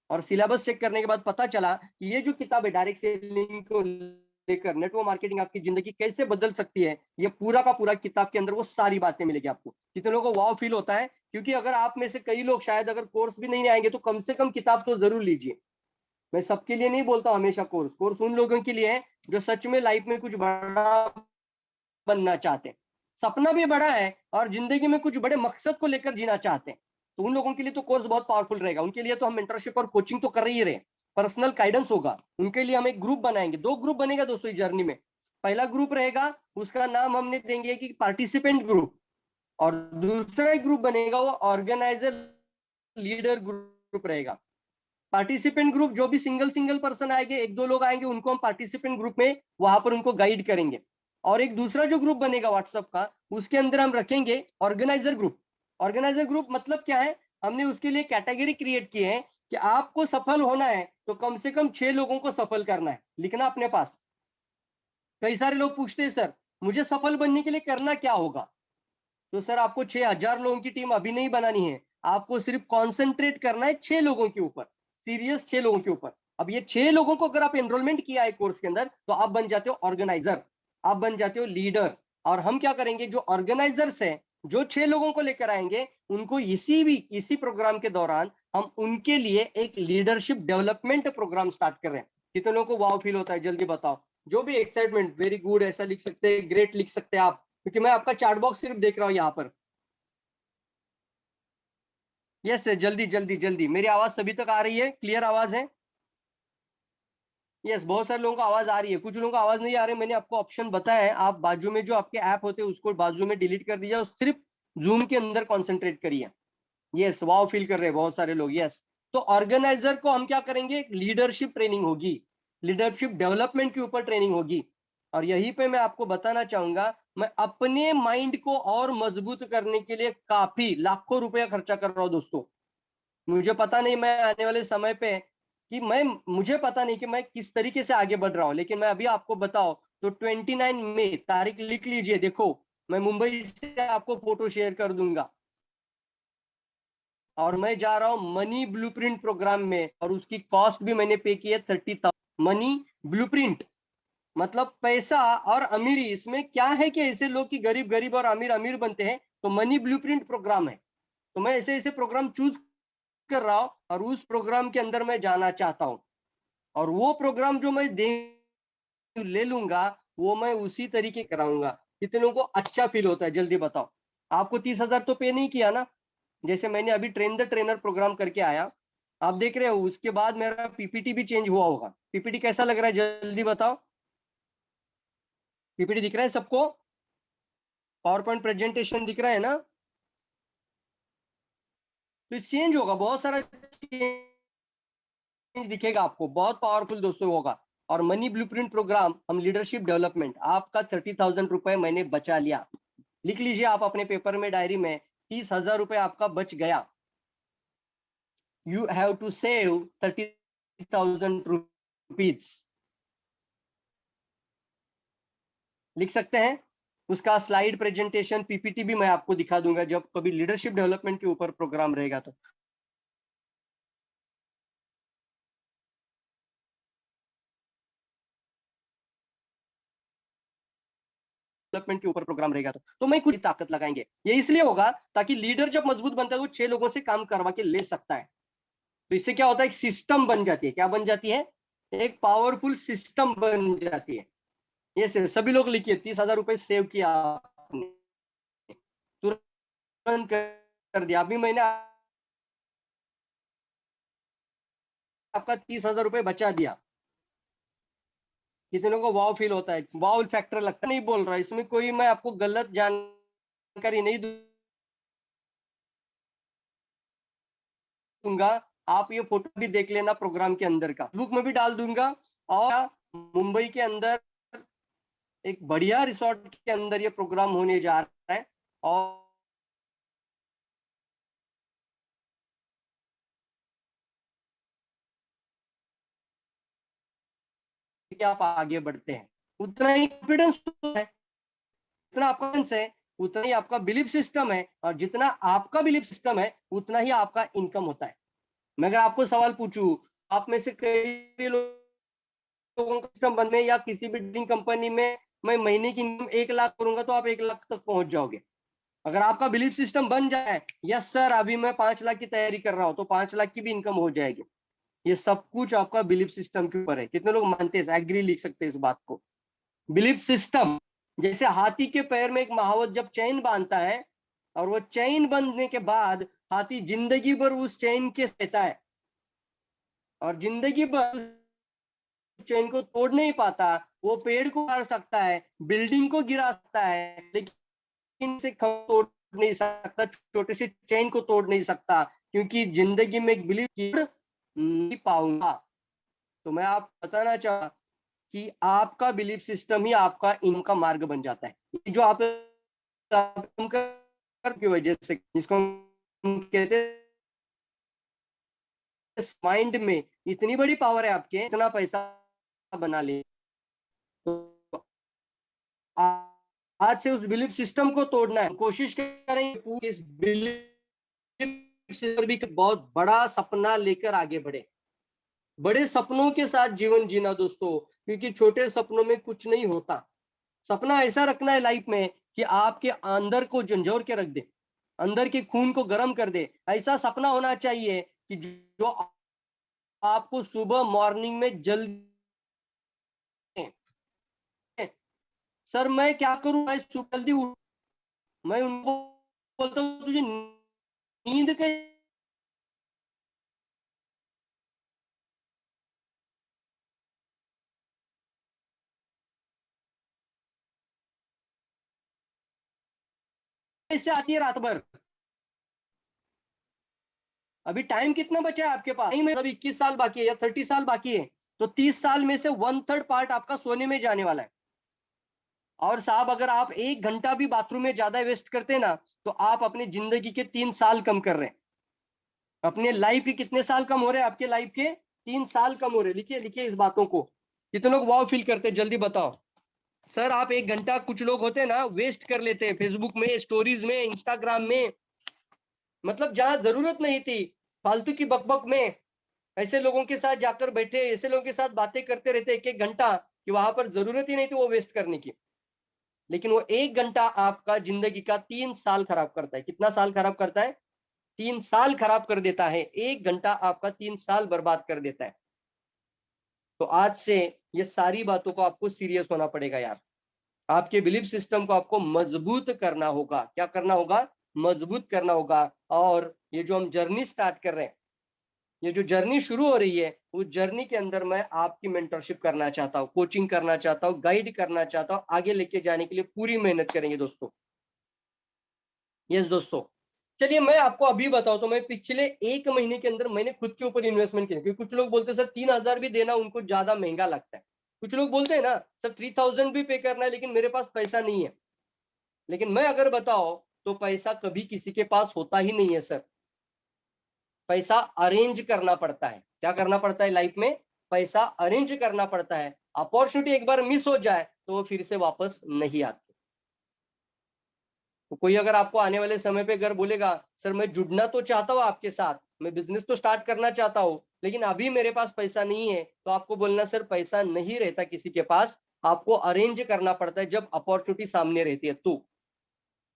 और सिलेबस चेक करने के बाद पता चला कि ये जो किताब है डायरेक्ट सेलिंग को लेकर, नेटवर्क मार्केटिंग आपकी जिंदगी कैसे बदल सकती है, ये पूरा का पूरा किताब के अंदर वो सारी बातें मिलेगी आपको। कितने लोगों को वाव फील होता है? क्योंकि अगर आप में से कई लोग शायद अगर कोर्स भी नहीं आएंगे तो कम से कम किताब तो जरूर लीजिए। मैं सबके लिए नहीं बोलता हमेशा कोर्स, कोर्स उन लोगों के लिए है जो सच में लाइफ में कुछ बड़ा बनना चाहते हैं, सपना भी बड़ा है और जिंदगी में कुछ बड़े मकसद को लेकर जीना चाहते हैं, तो उन लोगों के लिए तो कोर्स बहुत पावरफुल रहेगा। उनके लिए तो हम मेंटरशिप और कोचिंग तो कर ही रहे हैं, पर्सनल गाइडेंस होगा उनके लिए। हम एक ग्रुप बनाएंगे, 2 ग्रुप बनेगा दोस्तों इस जर्नी में। पहला ग्रुप रहेगा, उसका नाम हमने देंगे कि पार्टिसिपेंट ग्रुप, और दूसरा एक ग्रुप बनेगा वो ऑर्गेनाइजर लीडर ग्रुप रहेगा। पार्टिसिपेंट ग्रुप जो भी सिंगल पर्सन आएंगे, एक दो लोग आएंगे, उनको हम पार्टिसिपेंट ग्रुप में वहां पर उनको गाइड करेंगे। और एक दूसरा जो ग्रुप बनेगा व्हाट्सएप का, उसके अंदर हम रखेंगे ऑर्गेनाइजर ग्रुप। ऑर्गेनाइजर ग्रुप मतलब क्या है, हमने उसके लिए कैटेगरी क्रिएट की है कि आपको सफल होना है तो कम से कम 6 लोगों को सफल करना है, लिखना अपने पास। कई सारे लोग पूछते हैं सर मुझे सफल बनने के लिए करना क्या होगा, तो सर आपको 6,000 लोगों की टीम अभी नहीं बनानी है, आपको सिर्फ कॉन्सेंट्रेट करना है 6 लोगों के ऊपर, सीरियस 6 लोगों के ऊपर। अब ये 6 लोगों को अगर आप एनरोलमेंट किया है कोर्स के अंदर, तो आप बन जाते हो ऑर्गेनाइजर, आप बन जाते हो लीडर। और हम क्या करेंगे, जो ऑर्गेनाइजर्स है, जो 6 लोगों को लेकर आएंगे, उनको इसी प्रोग्राम के दौरान हम उनके लिए एक लीडरशिप डेवलपमेंट प्रोग्राम स्टार्ट कर रहे हैं। कितने लोगों को वाव फील होता है, जल्दी बताओ। जो भी एक्साइटमेंट, वेरी गुड ऐसा लिख सकते हैं, ग्रेट लिख सकते हैं आप, क्योंकि मैं आपका चैट बॉक्स सिर्फ देख रहा हूं यहाँ पर। यस सर, जल्दी जल्दी जल्दी। मेरी आवाज सभी तक आ रही है, क्लियर आवाज है? यस, बहुत सारे लोगों को आवाज आ रही है, कुछ लोगों को आवाज नहीं आ रही। मैंने आपको ऑप्शन बताया है, आप बाजू में जो आपके ऐप होते हैं उसको बाजू में डिलीट कर दीजिए और सिर्फ जूम के अंदर कॉन्सेंट्रेट करिए। यस, वाव फील कर रहे हैं बहुत सारे लोग। यस, तो ऑर्गेनाइजर को हम क्या करेंगे, लीडरशिप ट्रेनिंग होगी, लीडरशिप डेवलपमेंट के ऊपर ट्रेनिंग होगी। और यहीं पे मैं आपको बताना चाहूंगा, मैं अपने माइंड को और मजबूत करने के लिए काफी लाखों रुपया खर्चा कर रहा हूं दोस्तों। मुझे पता नहीं मैं आने वाले समय पे कि मैं मुझे पता नहीं कि मैं किस तरीके से आगे बढ़ रहा हूं, लेकिन मैं अभी आपको बताओ तो 29 मई तारीख लिख लीजिए। देखो, मैं मुंबई से आपको फोटो शेयर कर दूंगा और मैं जा रहा हूं मनी ब्लूप्रिंट प्रोग्राम में, और उसकी कॉस्ट भी मैंने पे की है 30,000। मनी ब्लूप्रिंट मतलब पैसा और अमीरी, इसमें क्या है कि ऐसे लोग की गरीब गरीब और अमीर अमीर बनते हैं, तो मनी ब्लूप्रिंट प्रोग्राम है। तो मैं ऐसे ऐसे प्रोग्राम चूज कर रहा हूं और उस प्रोग्राम के अंदर मैं जाना चाहता हूं। और वो प्रोग्राम जो मैं दे ले लूंगा, वो मैं उसी तरीके कराऊंगा। कितने लोगों को अच्छा फील होता है, जल्दी बताओ। आपको 30,000 तो पे नहीं किया ना, जैसे मैंने अभी ट्रेन द ट्रेनर प्रोग्राम करके आया, आप देख रहे हो। उसके बाद मेरा पीपीटी भी चेंज हुआ होगा। पीपीटी कैसा लग रहा है, जल्दी बताओ। पीपीटी दिख रहा है सबको? पावर पॉइंट प्रेजेंटेशन दिख रहा है ना? तो चेंज होगा, बहुत सारा चेंज दिखेगा आपको, बहुत पावरफुल दोस्तों होगा। और मनी ब्लूप्रिंट प्रोग्राम, हम लीडरशिप डेवलपमेंट, आपका 30,000 रुपए मैंने बचा लिया। लिख लीजिए आप अपने पेपर में, डायरी में, 30,000 रुपए आपका बच गया। You have to save 30,000 rupees. लिख सकते हैं? उसका स्लाइड प्रेजेंटेशन पीपीटी भी मैं आपको दिखा दूंगा जब कभी लीडरशिप डेवलपमेंट के ऊपर प्रोग्राम रहेगा तो। डेवलपमेंट के ऊपर प्रोग्राम रहेगा तो मैं कुछ ताकत लगाएंगे। ये इसलिए होगा ताकि लीडर जब मजबूत बनता है वो 6 लोगों से काम करवा के ले सकता है। तो इससे क्या होता है, एक सिस्टम बन जाती है। क्या बन जाती है? एक पावरफुल सिस्टम बन जाती है। ये सभी लोग लिखिए, 30,000 रुपए सेव किया आपने, तुरंत कर दिया। अभी मैंने आपका 30,000 रुपए बचा दिया। कितने लोगों को वाव फील होता है, वाव फैक्टर लगता है? नहीं बोल रहा इसमें कोई मैं आपको गलत जानकारी नहीं दूंगा। आप ये फोटो भी देख लेना प्रोग्राम के अंदर का, बुक में भी डाल दूंगा। और मुंबई के अंदर एक बढ़िया रिसोर्ट के अंदर ये प्रोग्राम होने जा रहा है। और कि आप आगे बढ़ते हैं, उतना ही कॉन्फिडेंस है, जितना आपका confidence है उतना ही आपका बिलीफ सिस्टम है, और जितना आपका बिलीफ सिस्टम है उतना ही आपका इनकम होता है। मैं अगर आपको सवाल पूछूं, आप में से कई लोगों का सिस्टम बंद में या किसी भी बिल्डिंग कंपनी में मैं महीने की इनकम 1 लाख करूंगा तो आप 1 लाख तक पहुंच जाओगे। अगर आपका बिलीफ सिस्टम बन जाए, यस सर अभी मैं 5 लाख की तैयारी कर रहा हूं, तो 5 लाख की भी इनकम हो जाएगी। ये सब कुछ आपका बिलीफ सिस्टम के ऊपर है। कितने लोग मानते हैं, एग्री लिख सकते हैं इस बात को? बिलीफ सिस्टम, जैसे हाथी के पैर में एक महावत जब चैन बांधता है, और वो चैन बांधने के बाद हाथी जिंदगी भर उस चैन के रहता है, और जिंदगी भर चैन को तोड़ नहीं पाता। वो पेड़ को काट सकता है, बिल्डिंग को गिरा सकता है, लेकिन से तोड़ नहीं सकता, छोटे से चेन को तोड़ नहीं सकता, क्योंकि जिंदगी में एक बिलीव नहीं पाऊंगा। तो मैं आप बताना चाह कि आपका बिलीफ सिस्टम ही आपका इनकम का मार्ग बन जाता है। ये जो आप की वजह से, जिसको हम कहते हैं माइंड में इतनी बड़ी पावर है आपके, इतना पैसा बना ले। तो आज से उस बिलीफ सिस्टम को तोड़ना है, कोशिश करेंगे इस बिलीफ सिस्टम भी बहुत बड़ा सपना लेकर आगे बढ़े, बड़े सपनों के साथ जीवन जीना दोस्तों, क्योंकि छोटे सपनों में कुछ नहीं होता। सपना ऐसा रखना है लाइफ में कि आपके अंदर को झंझोर के रख दे, अंदर के खून को गर्म कर दे। ऐसा सपना होना चाहिए कि जो आपको सुबह मॉर्निंग में जल्दी, सर मैं क्या करूं, मैं सुबह जल्दी उठ, मैं उनको बोलता हूँ तुझे नींद कैसे आती है रात भर? अभी टाइम कितना बचा है आपके पास? नहीं, अभी 21 साल बाकी है या 30 साल बाकी है, तो 30 साल में से 1/3 पार्ट आपका सोने में जाने वाला है। और साहब अगर आप 1 घंटा भी बाथरूम में ज्यादा वेस्ट करते हैं ना, तो आप अपनी जिंदगी के 3 साल कम कर रहे हैं। अपने लाइफ के कितने साल कम हो रहे हैं? आपके लाइफ के 3 साल कम हो रहे हैं। लिखिए लिखिए इस बातों को। कितने लोग वाव फील करते हैं, जल्दी बताओ। सर आप 1 घंटा, कुछ लोग होते हैं ना वेस्ट कर लेते हैं फेसबुक में, स्टोरीज में, इंस्टाग्राम में, मतलब जहां जरूरत नहीं थी, फालतू की बकबक में, ऐसे लोगों के साथ जाकर बैठे, ऐसे लोगों के साथ बातें करते रहते 1-1 घंटा, कि वहां पर जरूरत ही नहीं थी वो वेस्ट करने की। लेकिन वो 1 घंटा आपका जिंदगी का 3 साल खराब करता है। कितना साल खराब करता है? 3 साल खराब कर देता है। 1 घंटा आपका 3 साल बर्बाद कर देता है। तो आज से ये सारी बातों को आपको सीरियस होना पड़ेगा यार। आपके बिलीफ सिस्टम को आपको मजबूत करना होगा। क्या करना होगा? मजबूत करना होगा। और ये जो हम जर्नी स्टार्ट कर रहे हैं, ये जो जर्नी शुरू हो रही है, उस जर्नी के अंदर मैं आपकी मेंटरशिप करना चाहता हूँ, कोचिंग करना चाहता हूँ, गाइड करना चाहता हूँ। आगे लेके जाने के लिए पूरी मेहनत करेंगे दोस्तों। यस दोस्तों, चलिए मैं आपको अभी बताऊं तो मैं पिछले 1 महीने के अंदर मैंने खुद के ऊपर इन्वेस्टमेंट किया, क्योंकि कुछ लोग बोलते हैं सर 3,000 भी देना उनको ज्यादा महंगा लगता है। कुछ लोग बोलते हैं ना सर 3,000 भी पे करना है, लेकिन मेरे पास पैसा नहीं है। लेकिन मैं अगर बताओ तो पैसा कभी किसी के पास होता ही नहीं है सर। पैसा अरेंज करना पड़ता है। क्या करना पड़ता है लाइफ में? पैसा अरेंज करना पड़ता है। अपॉर्चुनिटी एक बार मिस हो जाए तो वो फिर से वापस नहीं आती। तो कोई अगर आपको आने वाले समय पे अगर बोलेगा सर मैं जुड़ना तो चाहता हूँ आपके साथ, मैं बिजनेस तो स्टार्ट करना चाहता हूँ, लेकिन अभी मेरे पास पैसा नहीं है, तो आपको बोलना सर पैसा नहीं रहता किसी के पास, आपको अरेंज करना पड़ता है जब अपॉर्चुनिटी सामने रहती है तो।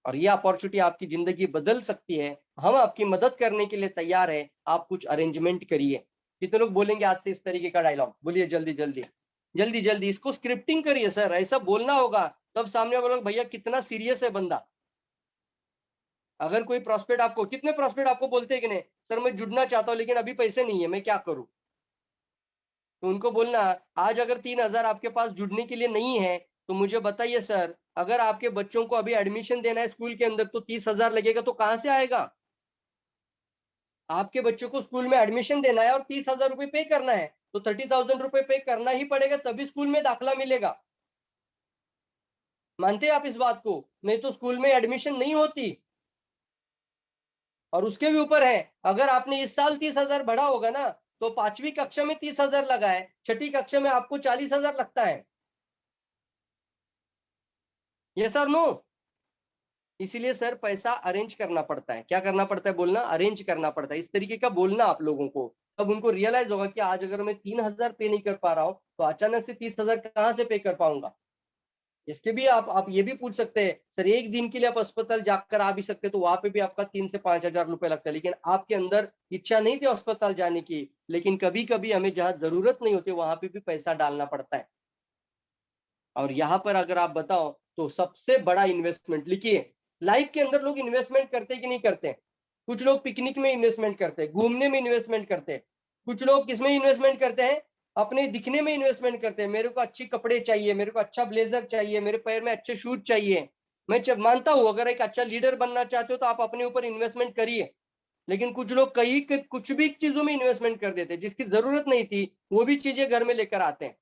और ये अपॉर्चुनिटी आपकी जिंदगी बदल सकती है। हम आपकी मदद करने के लिए तैयार है। आप कुछ अरेंजमेंट करिए। कितने लोग बोलेंगे आज से इस तरीके का डायलॉग? बोलिए जल्दी जल्दी, जल्दी जल्दी इसको स्क्रिप्टिंग करिए सर, ऐसा बोलना होगा, तब सामने वाले लोग भैया कितना सीरियस है बंदा। अगर कोई प्रॉस्पेक्ट आपको, कितने प्रॉस्पेक्ट आपको बोलते हैं कि नहीं सर मैं जुड़ना चाहता हूँ लेकिन अभी पैसे नहीं है, मैं क्या करूं? तो उनको बोलना, आज अगर 3,000 आपके पास जुड़ने के लिए नहीं है, तो मुझे बताइए सर, अगर आपके बच्चों को अभी एडमिशन देना है स्कूल के अंदर तो 30,000 लगेगा, तो कहां से आएगा? आपके बच्चों को स्कूल में एडमिशन देना है और 30,000 रुपए पे करना है, तो 30,000 रुपए पे करना ही पड़ेगा, तभी स्कूल में दाखिला मिलेगा। मानते हैं आप इस बात को? नहीं तो स्कूल में एडमिशन नहीं होती। और उसके भी ऊपर है, अगर आपने इस साल 30,000 बढ़ा होगा ना, तो 5वीं कक्षा में 30,000 लगा है, छठी कक्षा में आपको 40,000 लगता है। ये सर नो। इसीलिए सर पैसा अरेंज करना पड़ता है। क्या करना पड़ता है? बोलना अरेंज करना पड़ता है। इस तरीके का बोलना आप लोगों को, तब उनको रियलाइज होगा कि आज अगर मैं 3,000 पे नहीं कर पा रहा हूँ, तो अचानक से 30,000 कहाँ से पे कर पाऊंगा। इसके भी आप ये भी पूछ सकते हैं सर, एक दिन के लिए आप अस्पताल जाकर आ भी सकते, तो वहां पे भी आपका 3 से 5 हजार रुपए लगता है, लेकिन आपके अंदर इच्छा नहीं थी अस्पताल जाने की, लेकिन कभी कभी हमें जहां जरूरत नहीं होती वहां पे भी पैसा डालना पड़ता है। और यहाँ पर अगर आप बताओ तो सबसे बड़ा इन्वेस्टमेंट लिखिए, लाइफ के अंदर लोग इन्वेस्टमेंट करते कि नहीं करते? कुछ लोग पिकनिक में इन्वेस्टमेंट करते हैं, घूमने में इन्वेस्टमेंट करते हैं। कुछ लोग किसमें इन्वेस्टमेंट करते हैं? अपने दिखने में इन्वेस्टमेंट करते हैं। मेरे को अच्छे कपड़े चाहिए, मेरे को अच्छा ब्लेजर चाहिए, मेरे पैर में अच्छे शूज चाहिए। मैं मानता हूं अगर एक अच्छा लीडर बनना चाहते हो तो आप अपने ऊपर इन्वेस्टमेंट करिए, लेकिन कुछ लोग कुछ भी चीजों में इन्वेस्टमेंट कर देते हैं जिसकी जरूरत नहीं थी, वो भी चीजें घर में लेकर आते हैं।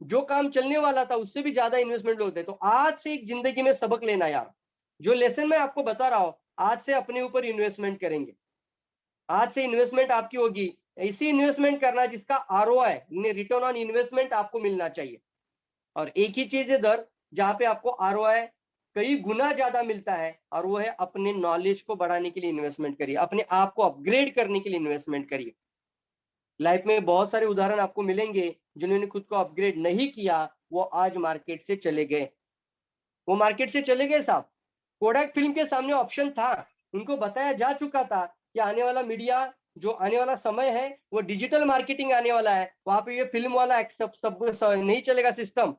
जो काम चलने वाला था उससे भी ज्यादा इन्वेस्टमेंट होते हैं। तो आज से एक जिंदगी में सबक लेना यार, जो लेसन मैं आपको बता रहा हूं, आज से अपने ऊपर इन्वेस्टमेंट करेंगे। आज से इन्वेस्टमेंट आपकी होगी, ऐसी इन्वेस्टमेंट करना जिसका आरओआई, रिटर्न ऑन इन्वेस्टमेंट आपको मिलना चाहिए। और एक ही चीज है दर, जहां पे आपको आरओआई कई गुना ज्यादा मिलता है, और वो है अपने नॉलेज को बढ़ाने के लिए इन्वेस्टमेंट करिए, अपने आप को अपग्रेड करने के लिए इन्वेस्टमेंट करिए। लाइफ में बहुत सारे उदाहरण आपको मिलेंगे जिन्होंने खुद को अपग्रेड नहीं किया, वो आज मार्केट से चले गए। वो मार्केट से चले गए साहब। कोडैक फिल्म के सामने ऑप्शन था, उनको बताया जा चुका था कि आने वाला मीडिया, जो आने वाला समय है वो डिजिटल मार्केटिंग आने वाला है, वहां पे ये फिल्म वाला सब नहीं चलेगा सिस्टम।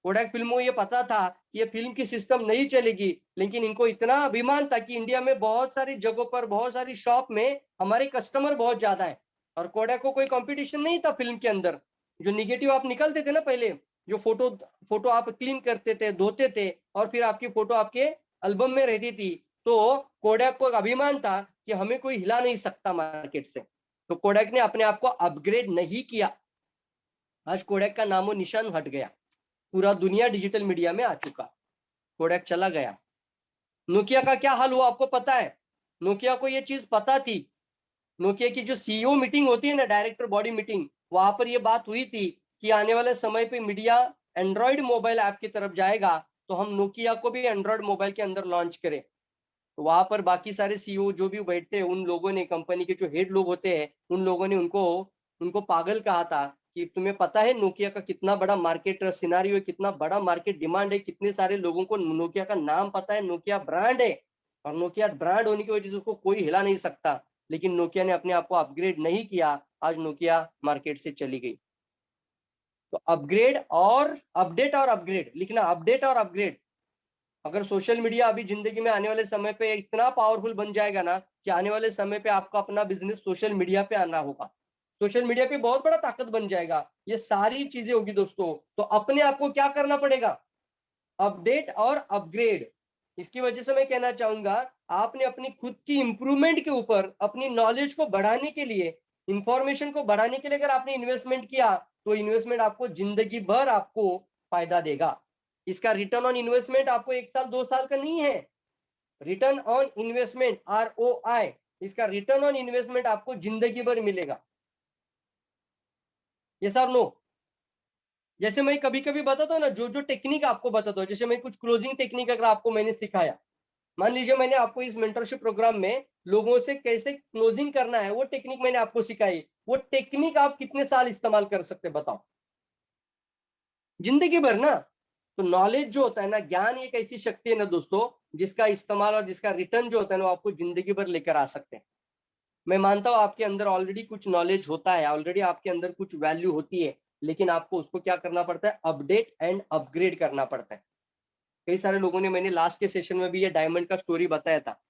कोडैक फिल्म को ये पता था कि ये फिल्म की सिस्टम नहीं चलेगी, लेकिन इनको इतना अभिमान था कि इंडिया में बहुत सारी जगहों पर, बहुत सारी शॉप में हमारे कस्टमर बहुत ज्यादा है, और कोडैक को कोई कंपटीशन नहीं था फिल्म के अंदर। जो निगेटिव आप निकलते थे ना पहले, जो फोटो फोटो आप क्लीन करते थे, धोते थे, और फिर आपकी फोटो आपके एल्बम में रहती थी, तो कोडैक को एक अभिमान था कि हमें कोई हिला नहीं सकता मार्केट से। तो कोडैक ने अपने आप को अपग्रेड नहीं किया। आज कोडैक का नामो निशान हट गया, पूरा दुनिया डिजिटल मीडिया में आ चुका, कोडैक चला गया। नोकिया का क्या हाल हुआ आपको पता है? नोकिया को ये चीज पता थी। नोकिया की जो सीईओ मीटिंग होती है ना, डायरेक्टर बॉडी मीटिंग, वहां पर ये बात हुई थी कि आने वाले समय पे मीडिया एंड्रॉइड मोबाइल ऐप की तरफ जाएगा, तो हम नोकिया को भी एंड्रॉइड मोबाइल के अंदर लॉन्च करें। तो वहां पर बाकी सारे सीईओ जो भी बैठते हैं, उन लोगों ने, कंपनी के जो हेड लोग होते हैं, उन लोगों ने उनको उनको पागल कहा था कि तुम्हें पता है नोकिया का कितना बड़ा मार्केट सिनारियो है, कितना बड़ा मार्केट डिमांड है, कितने सारे लोगों को नोकिया का नाम पता है, नोकिया ब्रांड है, और नोकिया ब्रांड होने की वजह से उसको कोई हिला नहीं सकता। लेकिन नोकिया ने अपने आप को अपग्रेड नहीं किया, आज नोकिया मार्केट से चली गई। तो अपग्रेड और अपडेट और अपग्रेड लिखना, अपडेट और अपग्रेड। अगर सोशल मीडिया अभी जिंदगी में आने वाले समय पे इतना पावरफुल बन जाएगा ना, कि आने वाले समय पे आपका अपना बिजनेस सोशल मीडिया पे आना होगा, सोशल मीडिया पे बहुत बड़ा ताकत बन जाएगा, ये सारी चीजें होगी दोस्तों। तो अपने आप को क्या करना पड़ेगा? अपडेट और अपग्रेड। इसकी वजह से मैं कहना चाहूंगा, आपने अपनी खुद की इंप्रूवमेंट के ऊपर, अपनी नॉलेज को बढ़ाने के लिए, इंफॉर्मेशन को बढ़ाने के लिए अगर आपने इन्वेस्टमेंट किया, तो इन्वेस्टमेंट आपको जिंदगी भर आपको फायदा देगा। इसका रिटर्न ऑन इन्वेस्टमेंट आपको 1 साल 2 साल का नहीं है। रिटर्न ऑन इन्वेस्टमेंट, ROI, इसका रिटर्न ऑन इन्वेस्टमेंट आपको जिंदगी भर मिलेगा। ये सर नो। जैसे मैं कभी कभी बताता हूँ ना, जो जो टेक्निक आपको बताता हूँ, जैसे मैं कुछ क्लोजिंग टेक्निक अगर आपको मैंने सिखाया, मान लीजिए मैंने आपको इस मेंटरशिप प्रोग्राम में लोगों से कैसे क्लोजिंग करना है, वो टेक्निक मैंने आपको सिखाई, वो टेक्निक आप कितने साल इस्तेमाल कर सकते बताओ? जिंदगी भर ना। तो नॉलेज जो होता है ना, ज्ञान एक ऐसी शक्ति है ना दोस्तों, जिसका इस्तेमाल और जिसका रिटर्न जो होता है ना, वो आपको जिंदगी भर लेकर आ सकते हैं। मैं मानता हूँ आपके अंदर ऑलरेडी कुछ नॉलेज होता है, ऑलरेडी आपके अंदर कुछ वैल्यू होती है, लेकिन आपको उसको क्या करना पड़ता है? अपडेट एंड अपग्रेड करना पड़ता है। कई सारे लोगों ने, मैंने लास्ट के सेशन में भी ये डायमंड का स्टोरी बताया था,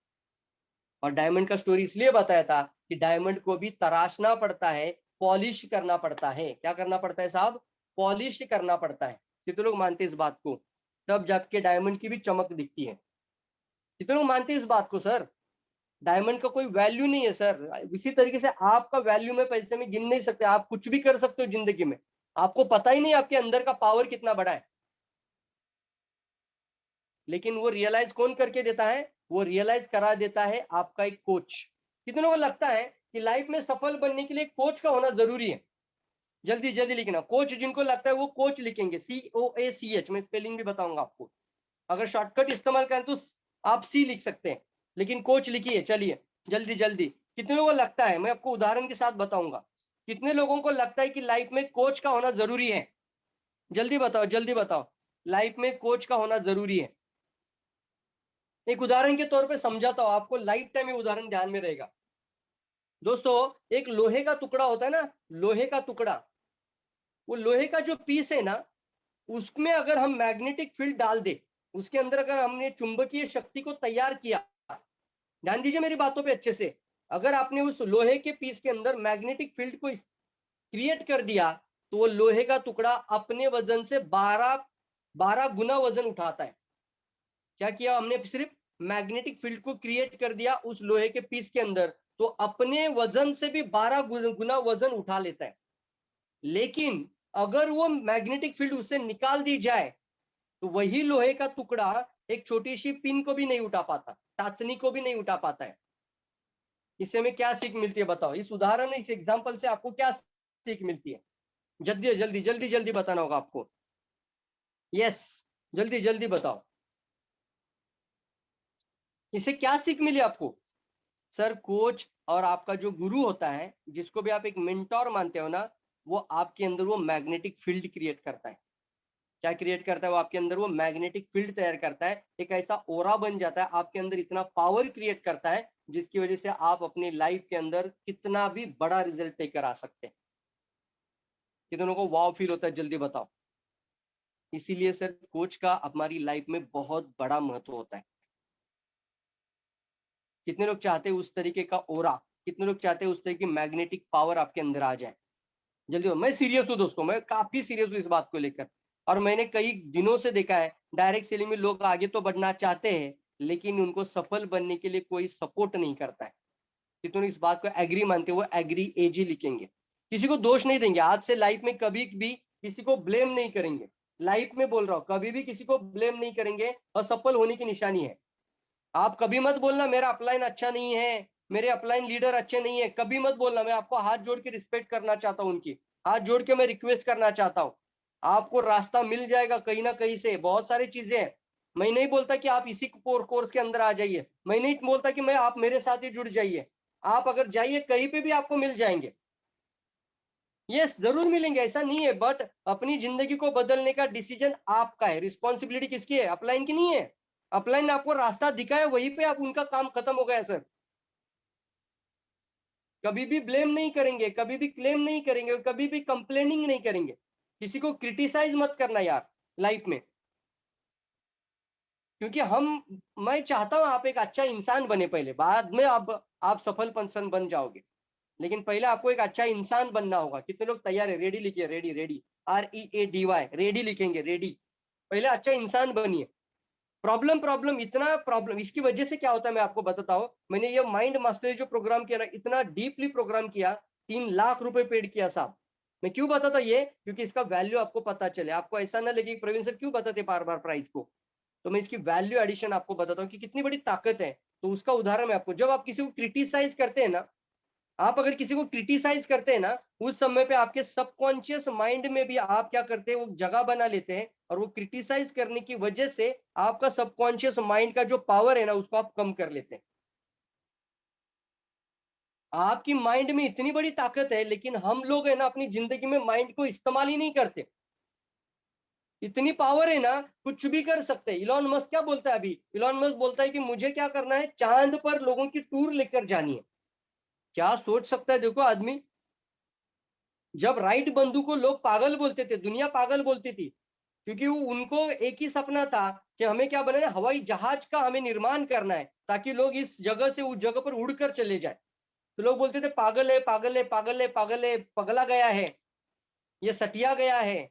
और डायमंड का स्टोरी इसलिए बताया था कि डायमंड को भी तराशना पड़ता है, पॉलिश करना पड़ता है। क्या करना पड़ता है साहब? पॉलिश करना पड़ता है। कितने लोग मानते हैं इस बात को? तब जाके डायमंड की भी चमक दिखती है। कितने लोग मानते हैं इस बात को सर? डायमंड का कोई वैल्यू नहीं है सर। इसी तरीके से आपका वैल्यू में पैसे में गिन नहीं सकते, आप कुछ भी कर सकते हो जिंदगी में, आपको पता ही नहीं आपके अंदर का पावर कितना बड़ा है। लेकिन वो रियलाइज कौन करके देता है? वो रियलाइज करा देता है आपका एक कोच। कितनों को लगता है कि लाइफ में सफल बनने के लिए कोच का होना जरूरी है? जल्दी जल्दी लिखना, कोच जिनको लगता है वो कोच लिखेंगे, COACH, मैं स्पेलिंग भी बताऊंगा आपको। अगर शॉर्टकट इस्तेमाल करें तो आप सी लिख सकते हैं, लेकिन कोच लिखिए। चलिए जल्दी जल्दी, कितने लोगों को लगता है, मैं आपको उदाहरण के साथ बताऊंगा, कितने लोगों को लगता है कि लाइफ में कोच का होना जरूरी है? जल्दी बताओ, जल्दी बताओ, लाइफ में कोच का होना जरूरी है? एक उदाहरण के तौर पे समझाता हूं आपको, लाइफ टाइम ये उदाहरण ध्यान में रहेगा। दोस्तों, एक लोहे का टुकड़ा होता है ना, लोहे का टुकड़ा, वो लोहे का जो पीस है ना, उसमें अगर हम मैग्नेटिक फील्ड डाल दे, उसके अंदर अगर हमने चुंबकीय शक्ति को तैयार किया, ध्यान दीजिए मेरी बातों पे अच्छे से, अगर आपने उस लोहे के पीस के अंदर मैग्नेटिक फील्ड को क्रिएट कर दिया, तो वो लोहे का टुकड़ा अपने वजन से 12 12 गुना वजन उठाता है। क्या किया हमने? सिर्फ मैग्नेटिक फील्ड को क्रिएट कर दिया उस लोहे के पीस के अंदर, तो अपने वजन से भी 12 गुना वजन उठा लेता है। लेकिन अगर वो मैग्नेटिक फील्ड उससे निकाल दी जाए तो वही लोहे का टुकड़ा एक छोटी सी पिन को भी नहीं उठा पाता, टाचनी को भी नहीं उठा पाता है। इससे हमें क्या सीख मिलती है बताओ? इस उदाहरण, इस एग्जांपल से आपको क्या सीख मिलती है? जल्दी जल्दी जल्दी जल्दी बताना होगा आपको। यस, जल्दी जल्दी बताओ, इससे क्या सीख मिली आपको? सर, कोच और आपका जो गुरु होता है, जिसको भी आप एक मेंटोर मानते हो ना, वो आपके अंदर वो मैग्नेटिक फील्ड क्रिएट करता है। क्या क्रिएट करता है वो? आपके अंदर वो मैग्नेटिक फील्ड तैयार करता है, एक ऐसा ओरा बन जाता है आपके अंदर, इतना पावर क्रिएट करता है जिसकी वजह से आप अपनी लाइफ के अंदर कितना भी बड़ा रिजल्ट लेकर आ सकते हैं। कितनों को वाव फील होता है? जल्दी बताओ। इसीलिए सर, कोच का हमारी लाइफ में बहुत बड़ा महत्व होता है। कितने लोग चाहते हैं उस तरीके का ओरा? कितने लोग चाहते हैं उस तरीके की मैग्नेटिक पावर आपके अंदर आ जाए? जल्दी। मैं सीरियस हूँ दोस्तों, मैं काफी सीरियस हूँ इस बात को लेकर। और मैंने कई दिनों से देखा है, डायरेक्ट सेलिंग में लोग आगे तो बढ़ना चाहते हैं, लेकिन उनको सफल बनने के लिए कोई सपोर्ट नहीं करता है। कितने इस बात को एग्री मानते हैं? वो एग्री एजी लिखेंगे। किसी को दोष नहीं देंगे आज से, लाइफ में कभी भी किसी को ब्लेम नहीं करेंगे। लाइफ में बोल रहा हूँ, कभी भी किसी को ब्लेम नहीं करेंगे, असफल होने की निशानी है। आप कभी मत बोलना मेरा अपलाइन अच्छा नहीं है, मेरे अपलाइन लीडर अच्छे नहीं है, कभी मत बोलना। मैं आपको हाथ जोड़ के रिस्पेक्ट करना चाहता हूं, उनकी हाथ जोड़ के मैं रिक्वेस्ट करना चाहता हूं। आपको रास्ता मिल जाएगा कहीं ना कहीं से, बहुत सारी चीजें हैं। मैं नहीं बोलता कि आप इसी कोर्स के अंदर आ जाइए, मैं नहीं बोलता कि मैं आप मेरे साथ ही जुड़ जाइए। आप अगर जाइए कहीं पे भी आपको मिल जाएंगे। यस, जरूर मिलेंगे, ऐसा नहीं है, बट अपनी जिंदगी को बदलने का डिसीजन आपका है। रिस्पॉन्सिबिलिटी किसकी है? अपलाइन की नहीं है। अपलाइन ने आपको रास्ता दिखाया, वहीं पे आप उनका काम खत्म हो गया सर। कभी भी ब्लेम नहीं करेंगे, कभी भी क्लेम नहीं करेंगे, कभी भी कंप्लेनिंग नहीं करेंगे। किसी को क्रिटिसाइज मत करना यार लाइफ में। क्योंकि मैं चाहता हूं आप एक अच्छा इंसान बने पहले, बाद में आप सफल पर्सन बन जाओगे। लेकिन पहले आपको एक अच्छा इंसान बनना होगा। कितने लोग तैयार है? रेडी लिखिए, रेडी रेडी, READY, रेडी लिखेंगे, रेडी। पहले अच्छा इंसान बनिए। प्रॉब्लम इतना प्रॉब्लम, इसकी वजह से क्या होता है मैं आपको बताता हूँ। मैंने ये माइंड मास्टरी जो प्रोग्राम किया ना, इतना डीपली प्रोग्राम किया, 3 लाख रुपए पेड किया साहब। मैं क्यों बताता ये? क्योंकि इसका वैल्यू आपको पता चले, आपको ऐसा ना लगे कि प्रवीण सर क्यों बताते बार बार प्राइस को। तो मैं इसकी वैल्यू एडिशन आपको बताता हूँ कि कितनी बड़ी ताकत है। तो उसका उदाहरण मैं आपको, जब आप किसी को क्रिटिसाइज करते हैं ना, आप अगर किसी को क्रिटिसाइज करते हैं ना, उस समय पे आपके सबकॉन्शियस माइंड में भी आप क्या करते हैं, वो जगह बना लेते हैं, और वो क्रिटिसाइज करने की वजह से आपका सबकॉन्शियस माइंड का जो पावर है ना, उसको आप कम कर लेते हैं। आपकी माइंड में इतनी बड़ी ताकत है, लेकिन हम लोग है ना अपनी जिंदगी में माइंड को इस्तेमाल ही नहीं करते। इतनी पावर है ना, कुछ भी कर सकते हैं। इलॉन मस्क क्या बोलता है? अभी इलॉन मस्क बोलता है कि मुझे क्या करना है, चांद पर लोगों की टूर लेकर जानी है। क्या सोच सकता है देखो आदमी। जब राइट बंधु को लोग पागल बोलते थे, दुनिया पागल बोलती थी, क्योंकि वो उनको एक ही सपना था कि हमें क्या बनाना है, हवाई जहाज का हमें निर्माण करना है, ताकि लोग इस जगह से उस जगह पर उड़कर चले जाए। तो लोग बोलते थे पागल है, पागल है, पागल है, पागल है, पगला गया है, ये सटिया गया है,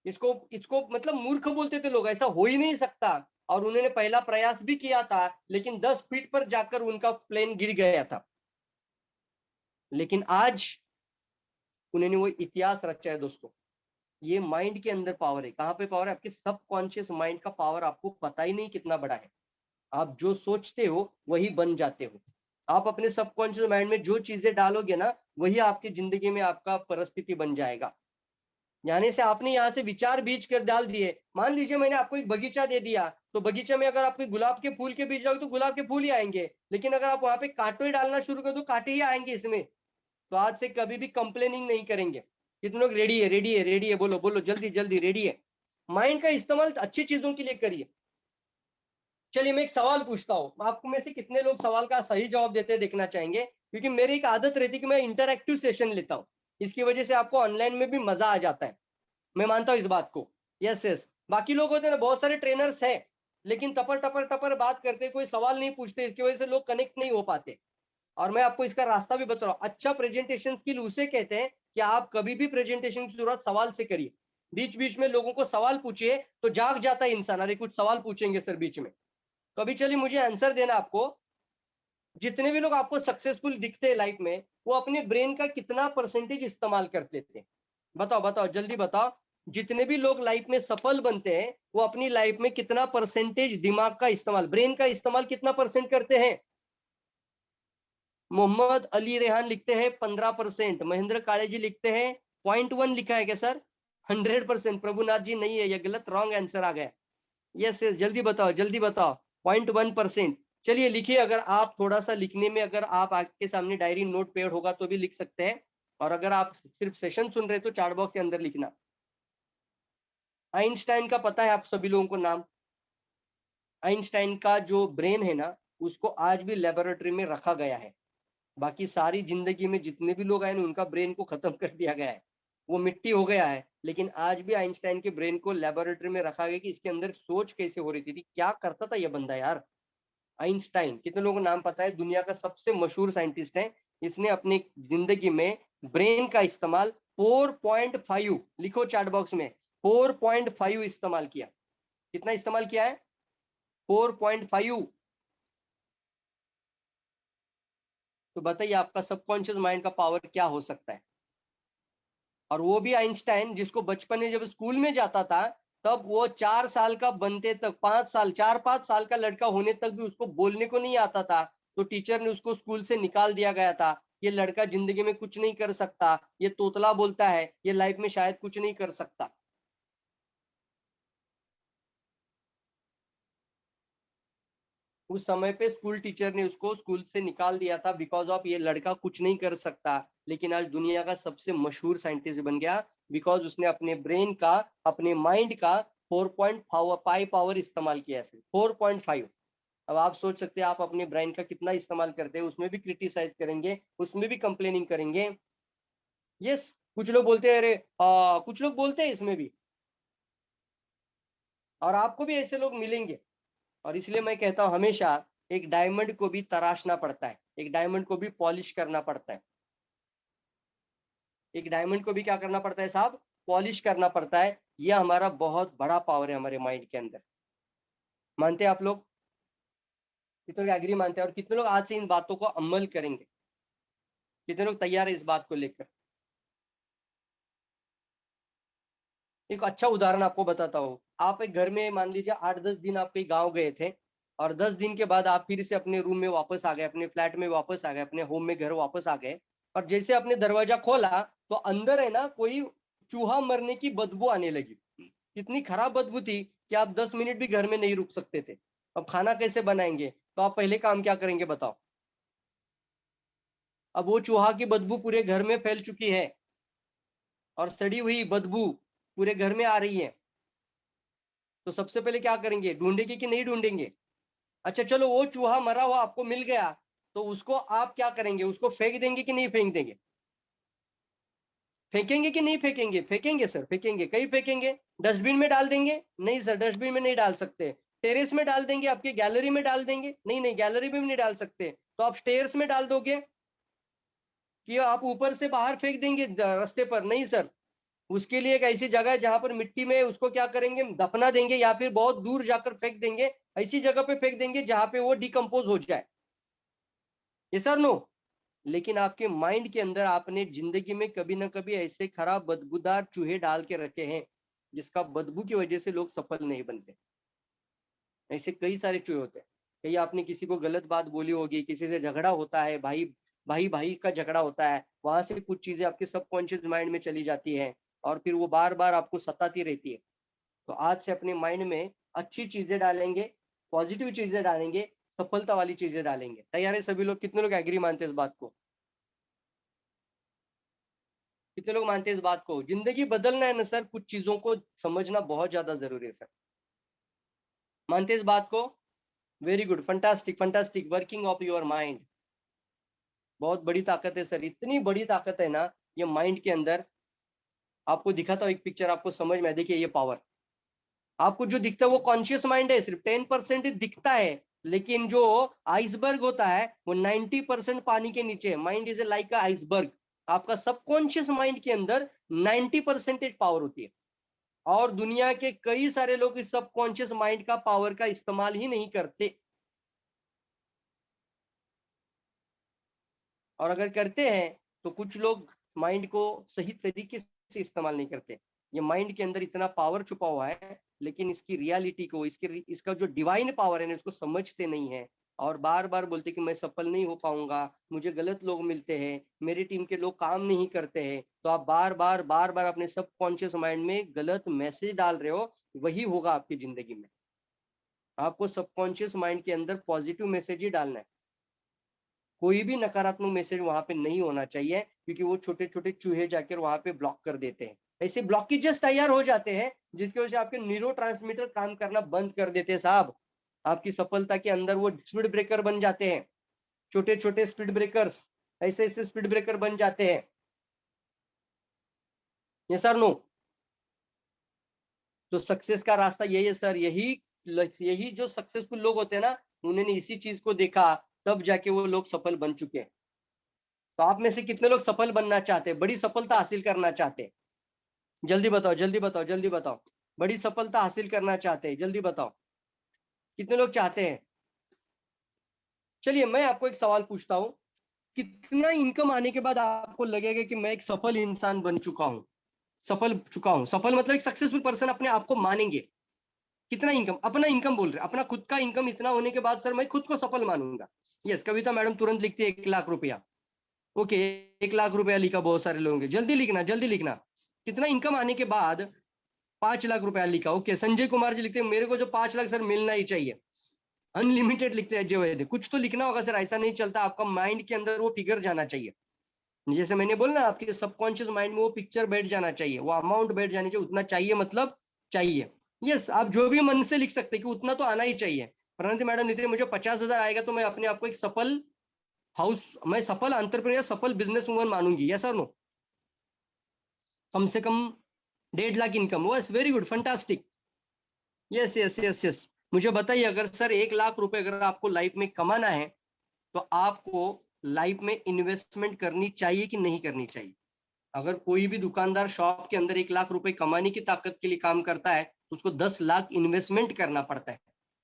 इसको इसको मतलब मूर्ख बोलते थे लोग, ऐसा हो ही नहीं सकता। और उन्होंने पहला प्रयास भी किया था, लेकिन 10 फीट पर जाकर उनका प्लेन गिर गया था। लेकिन आज उन्होंने वो इतिहास रचा है दोस्तों। ये माइंड के अंदर पावर है। कहाँ पे पावर है? आपके सबकॉन्शियस माइंड का पावर आपको पता ही नहीं कितना बड़ा है। आप जो सोचते हो वही बन जाते हो। आप अपने सबकॉन्शियस माइंड में जो चीजें डालोगे ना, वही आपकी जिंदगी में आपका परिस्थिति बन जाएगा। यानी से आपने यहाँ से विचार बीज कर डाल दिए। मान लीजिए मैंने आपको एक बगीचा दे दिया, तो बगीचे में अगर आपको गुलाब के फूल के बीज डालोगे तो गुलाब के फूल ही आएंगे। लेकिन अगर आप वहां पे कांटे डालना शुरू कर दो, कांटे ही आएंगे इसमें। तो आज से कभी भी कंप्लेनिंग नहीं करेंगे। कितने लोग रेडी है? रेडी है? रेडी है? बोलो बोलो जल्दी जल्दी, रेडी है? माइंड का इस्तेमाल अच्छी चीजों के लिए करिए। चलिए मैं एक सवाल पूछता हूँ, आपको में से कितने लोग सवाल का सही जवाब देते देखना चाहेंगे? क्योंकि मेरी एक आदत रहती है कि मैं इंटरैक्टिव सेशन लेता हूँ। इसकी वजह से आपको ऑनलाइन में भी मजा आ जाता है। मैं मानता हूँ इस बात को। Yes yes. बाकी लोग होते हैं ना, बहुत सारे ट्रेनर्स हैं, लेकिन टपर टपर टपर बात करते, कोई सवाल नहीं पूछते, इसकी वजह से लोग कनेक्ट नहीं हो पाते। और मैं आपको इसका रास्ता भी बता रहा हूँ। अच्छा प्रेजेंटेशन स्किल उसे कहते हैं कि आप कभी भी प्रेजेंटेशन की शुरुआत सवाल से करिए। बीच बीच में लोगों को सवाल पूछिए तो जाग जाता है इंसान, अरे कुछ सवाल पूछेंगे सर बीच में। तो अभी चलिए मुझे आंसर देना आपको, जितने भी लोग आपको सक्सेसफुल दिखते हैं लाइफ में, वो अपने ब्रेन का कितना परसेंटेज इस्तेमाल करते थे? बताओ बताओ जल्दी बताओ। जितने भी लोग लाइफ में सफल बनते हैं, वो अपनी लाइफ में कितना परसेंटेज दिमाग का इस्तेमाल, ब्रेन का इस्तेमाल कितना परसेंट करते हैं? मोहम्मद अली रेहान लिखते हैं 15%, महेंद्र काळे जी लिखते हैं 0.1 लिखा है क्या सर? 100%। प्रभुनाथ जी नहीं है, ये गलत, रॉन्ग आंसर आ गया। यस यस, जल्दी बताओ जल्दी बताओ। 0.1%। चलिए लिखिए, अगर आप थोड़ा सा लिखने में, अगर आप आपके सामने डायरी नोट पेड होगा तो भी लिख सकते हैं, और अगर आप सिर्फ सेशन सुन रहे तो चैट बॉक्स के अंदर लिखना। आइंस्टाइन का पता है आप सभी लोगों को नाम? आइंस्टाइन का जो ब्रेन है ना, उसको आज भी लेबोरेटरी में रखा गया है। बाकी सारी जिंदगी में जितने भी लोग आए ना, उनका ब्रेन को खत्म कर दिया गया है, वो मिट्टी हो गया है, लेकिन आज भी आइंस्टाइन के ब्रेन को लेबोरेटरी में रखा गया कि इसके अंदर सोच कैसे हो रही थी, क्या करता था ये बंदा यार। आइंस्टाइन, कितने लोगों को नाम पता है? दुनिया का सबसे मशहूर साइंटिस्ट है। इसने अपनी जिंदगी में ब्रेन का इस्तेमाल 4.5, लिखो चैट बॉक्स में, 4.5 इस्तेमाल किया। कितना इस्तेमाल किया है? 4.5। तो बताइए आपका सबकॉन्शियस माइंड का पावर क्या हो सकता है? और वो भी आइंस्टाइन, जिसको बचपन में जब स्कूल में जाता था, तब वो 4 साल का बनते तक, 5 साल, 4-5 साल का लड़का होने तक भी उसको बोलने को नहीं आता था। तो टीचर ने उसको स्कूल से निकाल दिया गया था। ये लड़का जिंदगी में कुछ नहीं कर सकता, ये तोतला बोलता है, ये लाइफ में शायद कुछ नहीं कर सकता। उस समय पे स्कूल टीचर ने उसको स्कूल से निकाल दिया था, बिकॉज ऑफ ये लड़का कुछ नहीं कर सकता। लेकिन आज दुनिया का सबसे मशहूर साइंटिस्ट बन गया, बिकॉज उसने अपने ब्रेन का, अपने माइंड का 4.5 पावर इस्तेमाल किया है, 4.5। अब आप सोच सकते हैं आप अपने ब्रेन का कितना इस्तेमाल करते हैं, उसमें भी क्रिटिसाइज करेंगे, उसमें भी कंप्लेनिंग करेंगे। यस, कुछ लोग बोलते हैं अरे, कुछ लोग बोलते हैं इसमें भी, और आपको भी ऐसे लोग मिलेंगे। और इसलिए मैं कहता हूं हमेशा, एक डायमंड को भी तराशना पड़ता है, एक डायमंड को भी पॉलिश करना पड़ता है। एक डायमंड को भी क्या करना पड़ता है साहब? पॉलिश करना पड़ता है। यह हमारा बहुत बड़ा पावर है हमारे माइंड के अंदर। मानते हैं आप लोग? कितने लोग एग्री मानते हैं, और कितने लोग आज से इन बातों को अमल करेंगे? कितने लोग तैयार है इस बात को लेकर? एक अच्छा उदाहरण आपको बताता हूँ। आप एक घर में मान लीजिए 8-10 दिन आप कहीं गाँव गए थे, और 10 दिन के बाद आप फिर से अपने रूम में वापस आ गए, अपने फ्लैट में वापस आ गए, अपने होम में घर वापस आ गए, और जैसे आपने दरवाजा खोला तो अंदर है ना, कोई चूहा मरने की बदबू आने लगी। कितनी खराब बदबू थी कि आप 10 मिनट भी घर में नहीं रुक सकते थे। अब खाना कैसे बनाएंगे? तो आप पहले काम क्या करेंगे बताओ? अब वो चूहा की बदबू पूरे घर में फैल चुकी है, और सड़ी हुई बदबू पूरे घर में आ रही है। तो सबसे पहले क्या करेंगे? ढूंढेंगे कि नहीं ढूंढेंगे? अच्छा चलो, वो चूहा मरा हुआ आपको मिल गया, तो उसको आप क्या करेंगे? उसको फेंक देंगे कि नहीं फेंक देंगे? फेंकेंगे कि नहीं फेंकेंगे? फेंकेंगे सर, फेंकेंगे। कहीं फेंकेंगे? डस्टबिन में डाल देंगे? नहीं सर, डस्टबिन में नहीं डाल सकते। टेरेस में डाल देंगे, आपके गैलरी में डाल देंगे? नहीं नहीं, गैलरी में भी नहीं डाल सकते। तो आप स्टेयर्स में डाल दोगे कि आप ऊपर से बाहर फेंक देंगे रास्ते पर? नहीं सर, उसके लिए एक ऐसी जगह है जहां पर मिट्टी में उसको क्या करेंगे? दफना देंगे, या फिर बहुत दूर जाकर फेंक देंगे। ऐसी जगह पे फेंक देंगे जहां पे वो डिकम्पोज हो जाए। ये सर नो। लेकिन आपके माइंड के अंदर आपने जिंदगी में कभी ना कभी ऐसे खराब बदबूदार चूहे डाल के रखे हैं, जिसका बदबू की वजह से लोग सफल नहीं बनते। ऐसे कई सारे चूहे होते हैं। कहीं आपने किसी को गलत बात बोली होगी, किसी से झगड़ा होता है, भाई भाई भाई का झगड़ा होता है, वहां से कुछ चीजें आपके सबकॉन्शियस माइंड में चली जाती है, और फिर वो बार बार आपको सताती रहती है। तो आज से अपने माइंड में अच्छी चीजें डालेंगे, पॉजिटिव चीजें डालेंगे, सफलता वाली चीजें डालेंगे। तैयार है सभी लोग? कितने लोग एग्री मानते हैं इस बात को? कितने लोग मानते हैं इस बात को? जिंदगी बदलना है ना सर, कुछ चीजों को समझना बहुत ज्यादा जरूरी है सर। मानते हैं इस बात को? Very good, fantastic fantastic, working of your mind बहुत बड़ी ताकत है सर, इतनी बड़ी ताकत है ना ये माइंड के अंदर। आपको दिखाता हूँ एक पिक्चर, आपको समझ में। देखिए ये पावर, आपको जो दिखता है वो कॉन्शियस माइंड है, सिर्फ 10% ही दिखता है। लेकिन जो आइसबर्ग होता है वो 90% पानी के नीचे है। Mind is a like iceberg. आपका सबकॉन्शियस माइंड के अंदर 90% पावर होती है। और दुनिया के कई सारे लोग इस सबकॉन्शियस माइंड का पावर का इस्तेमाल ही नहीं करते, और अगर करते हैं तो कुछ लोग माइंड को सही तरीके से इस्तेमाल नहीं करते। ये माइंड के अंदर इतना पावर छुपा हुआ है, लेकिन इसकी रियलिटी को, इसका जो डिवाइन पावर है ना, इसको समझते नहीं है, और बार बार बोलते कि मैं सफल नहीं हो पाऊंगा, मुझे गलत लोग मिलते हैं, मेरी टीम के लोग काम नहीं करते हैं। तो आप बार बार अपने सबकॉन्शियस माइंड में गलत मैसेज डाल रहे हो। वही होगा आपकी जिंदगी में। आपको सबकॉन्शियस माइंड के अंदर पॉजिटिव मैसेज ही डालना है। कोई भी नकारात्मक मैसेज वहां पे नहीं होना चाहिए, क्योंकि वो छोटे छोटे चूहे जाकर वहां पे ब्लॉक कर देते हैं। ऐसे ब्लॉकेजेस तैयार हो जाते हैं, जिसकी वजह से आपके न्यूरोट्रांसमीटर काम करना बंद कर देते हैं साहब। आपकी सफलता के अंदर वो स्पीड ब्रेकर बन जाते हैं, छोटे छोटे स्पीड ब्रेकर्स, ऐसे ऐसे स्पीड ब्रेकर बन जाते हैं। ये सर नो। तो सक्सेस का रास्ता यही है सर, यही जो सक्सेसफुल लोग होते हैं ना, उन्होंने इसी चीज को देखा, तब जाके वो लोग सफल बन चुके हैं। तो आप में से कितने लोग सफल बनना चाहते हैं, बड़ी सफलता हासिल करना चाहते हैं? जल्दी बताओ, जल्दी बताओ, जल्दी बताओ। बड़ी सफलता हासिल करना चाहते हैं, जल्दी बताओ, कितने लोग चाहते हैं? चलिए मैं आपको एक सवाल पूछता हूँ, कितना इनकम आने के बाद आपको लगेगा कि मैं एक सफल इंसान बन चुका हूँ? सफल चुका हूँ, सफल मतलब एक सक्सेसफुल पर्सन अपने आप को मानेंगे। कितना इनकम, अपना इनकम बोल रहे, अपना खुद का इनकम इतना होने के बाद सर मैं खुद को सफल मानूंगा। यस, कविता मैडम तुरंत लिखती है 1 लाख रुपया। ओके, 1 लाख रुपया लिखा, बहुत सारे लोग, जल्दी लिखना, जल्दी लिखना। कितना इनकम आने के बाद 5 लाख रुपया लिखा। ओके, संजय कुमार जी लिखते हैं मेरे को जो 5 लाख सर मिलना ही चाहिए। अनलिमिटेड लिखते हैं अजय वैद्य, कुछ तो लिखना होगा सर, ऐसा नहीं चलता, आपका माइंड के अंदर वो फिगर जाना चाहिए। जैसे मैंने बोला ना, आपके सबकॉन्शियस माइंड में वो पिक्चर बैठ जाना चाहिए, वो अमाउंट बैठ जानी चाहिए, उतना चाहिए मतलब चाहिए। यस, आप जो भी मन से लिख सकते हैं कि उतना तो आना ही चाहिए। प्रणति मैडम लिखते हैं मुझे 50,000 आएगा तो मैं अपने आप को एक सफल मैं सफल एंटरप्रेन्योर, सफल बिजनेस वूमन मानूंगी। यस और नो? कम से कम 1.5 लाख इनकम, बस, very good, fantastic. Yes yes yes yes. मुझे बताइए, अगर सर 1 लाख रुपए अगर आपको लाइफ में कमाना है, तो आपको लाइफ में इन्वेस्टमेंट करनी चाहिए कि नहीं करनी चाहिए? अगर कोई भी दुकानदार शॉप के अंदर 1 लाख रुपए कमाने की ताकत के लिए काम करता है, तो उसको 10 लाख इन्वेस्टमेंट करना पड़ता है।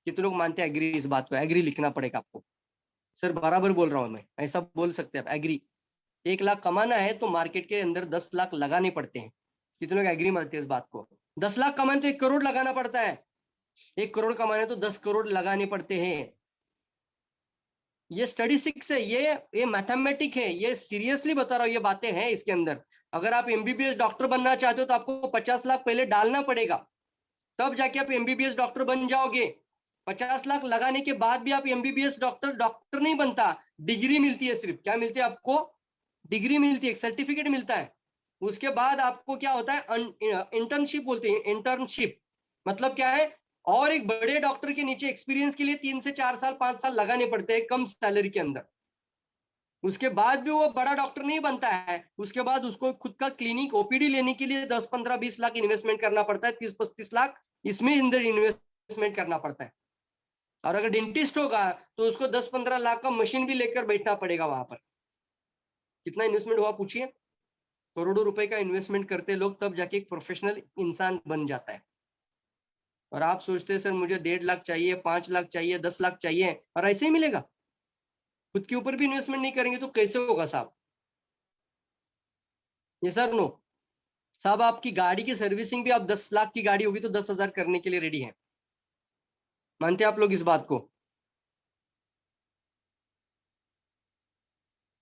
कितने लोग मानते हैं एग्री? इस बात को एग्री लिखना पड़ेगा आपको। सर बराबर बोल रहा हूं मैं, ऐसा बोल सकते हैं आप, एग्री। 1 लाख कमाना है तो मार्केट के अंदर 10 लाख लगाने पड़ते हैं। कितने लोग एग्री मानते हैं इस बात को? 10 लाख कमाने तो 1 करोड़ लगाना पड़ता है, 1 करोड़ कमाने तो 10 करोड़ लगाने पड़ते हैं। ये स्टैटिस्टिक्स है, ये मैथमेटिक है, ये सीरियसली बता रहा हूँ, ये बातें हैं इसके अंदर। अगर आप एमबीबीएस डॉक्टर बनना चाहते हो तो आपको 50 लाख पहले डालना पड़ेगा, तब जाके आप एमबीबीएस डॉक्टर बन जाओगे। 50 लाख लगाने के बाद भी आप एमबीबीएस डॉक्टर डॉक्टर नहीं बनता, डिग्री मिलती है सिर्फ। क्या मिलती है आपको? डिग्री मिलती है, एक सर्टिफिकेट मिलता है। उसके बाद आपको क्या होता है? इंटर्नशिप बोलते हैं, इंटर्नशिप मतलब क्या है? और एक बड़े डॉक्टर के नीचे एक्सपीरियंस के लिए 3 से 4 साल 5 साल लगाने पड़ते हैं कम सैलरी के अंदर। उसके बाद भी वो बड़ा डॉक्टर नहीं बनता है, उसके बाद उसको खुद का क्लिनिक ओपीडी लेने के लिए 10 15 20 लाख इन्वेस्टमेंट करना पड़ता है, 30 35 लाख इसमें अंदर इन्वेस्टमेंट करना पड़ता है। और अगर डेंटिस्ट होगा तो उसको 10 15 लाख का मशीन भी लेकर बैठना पड़ेगा वहां पर। कितना इन्वेस्टमेंट हुआ पूछिए? करोड़ों रुपए का इन्वेस्टमेंट करते लोग, तब जाके एक प्रोफेशनल इंसान बन जाता है। और आप सोचते हैं सर मुझे 1.5 लाख चाहिए, 5 लाख चाहिए, 10 लाख चाहिए, और ऐसे ही मिलेगा? खुद के ऊपर भी इन्वेस्टमेंट नहीं करेंगे तो कैसे होगा साहब? ये सर नो? साहब आपकी गाड़ी की सर्विसिंग भी, आप 10 लाख की गाड़ी होगी तो 10,000 करने के लिए रेडी है। मानते हैं आप लोग इस बात को?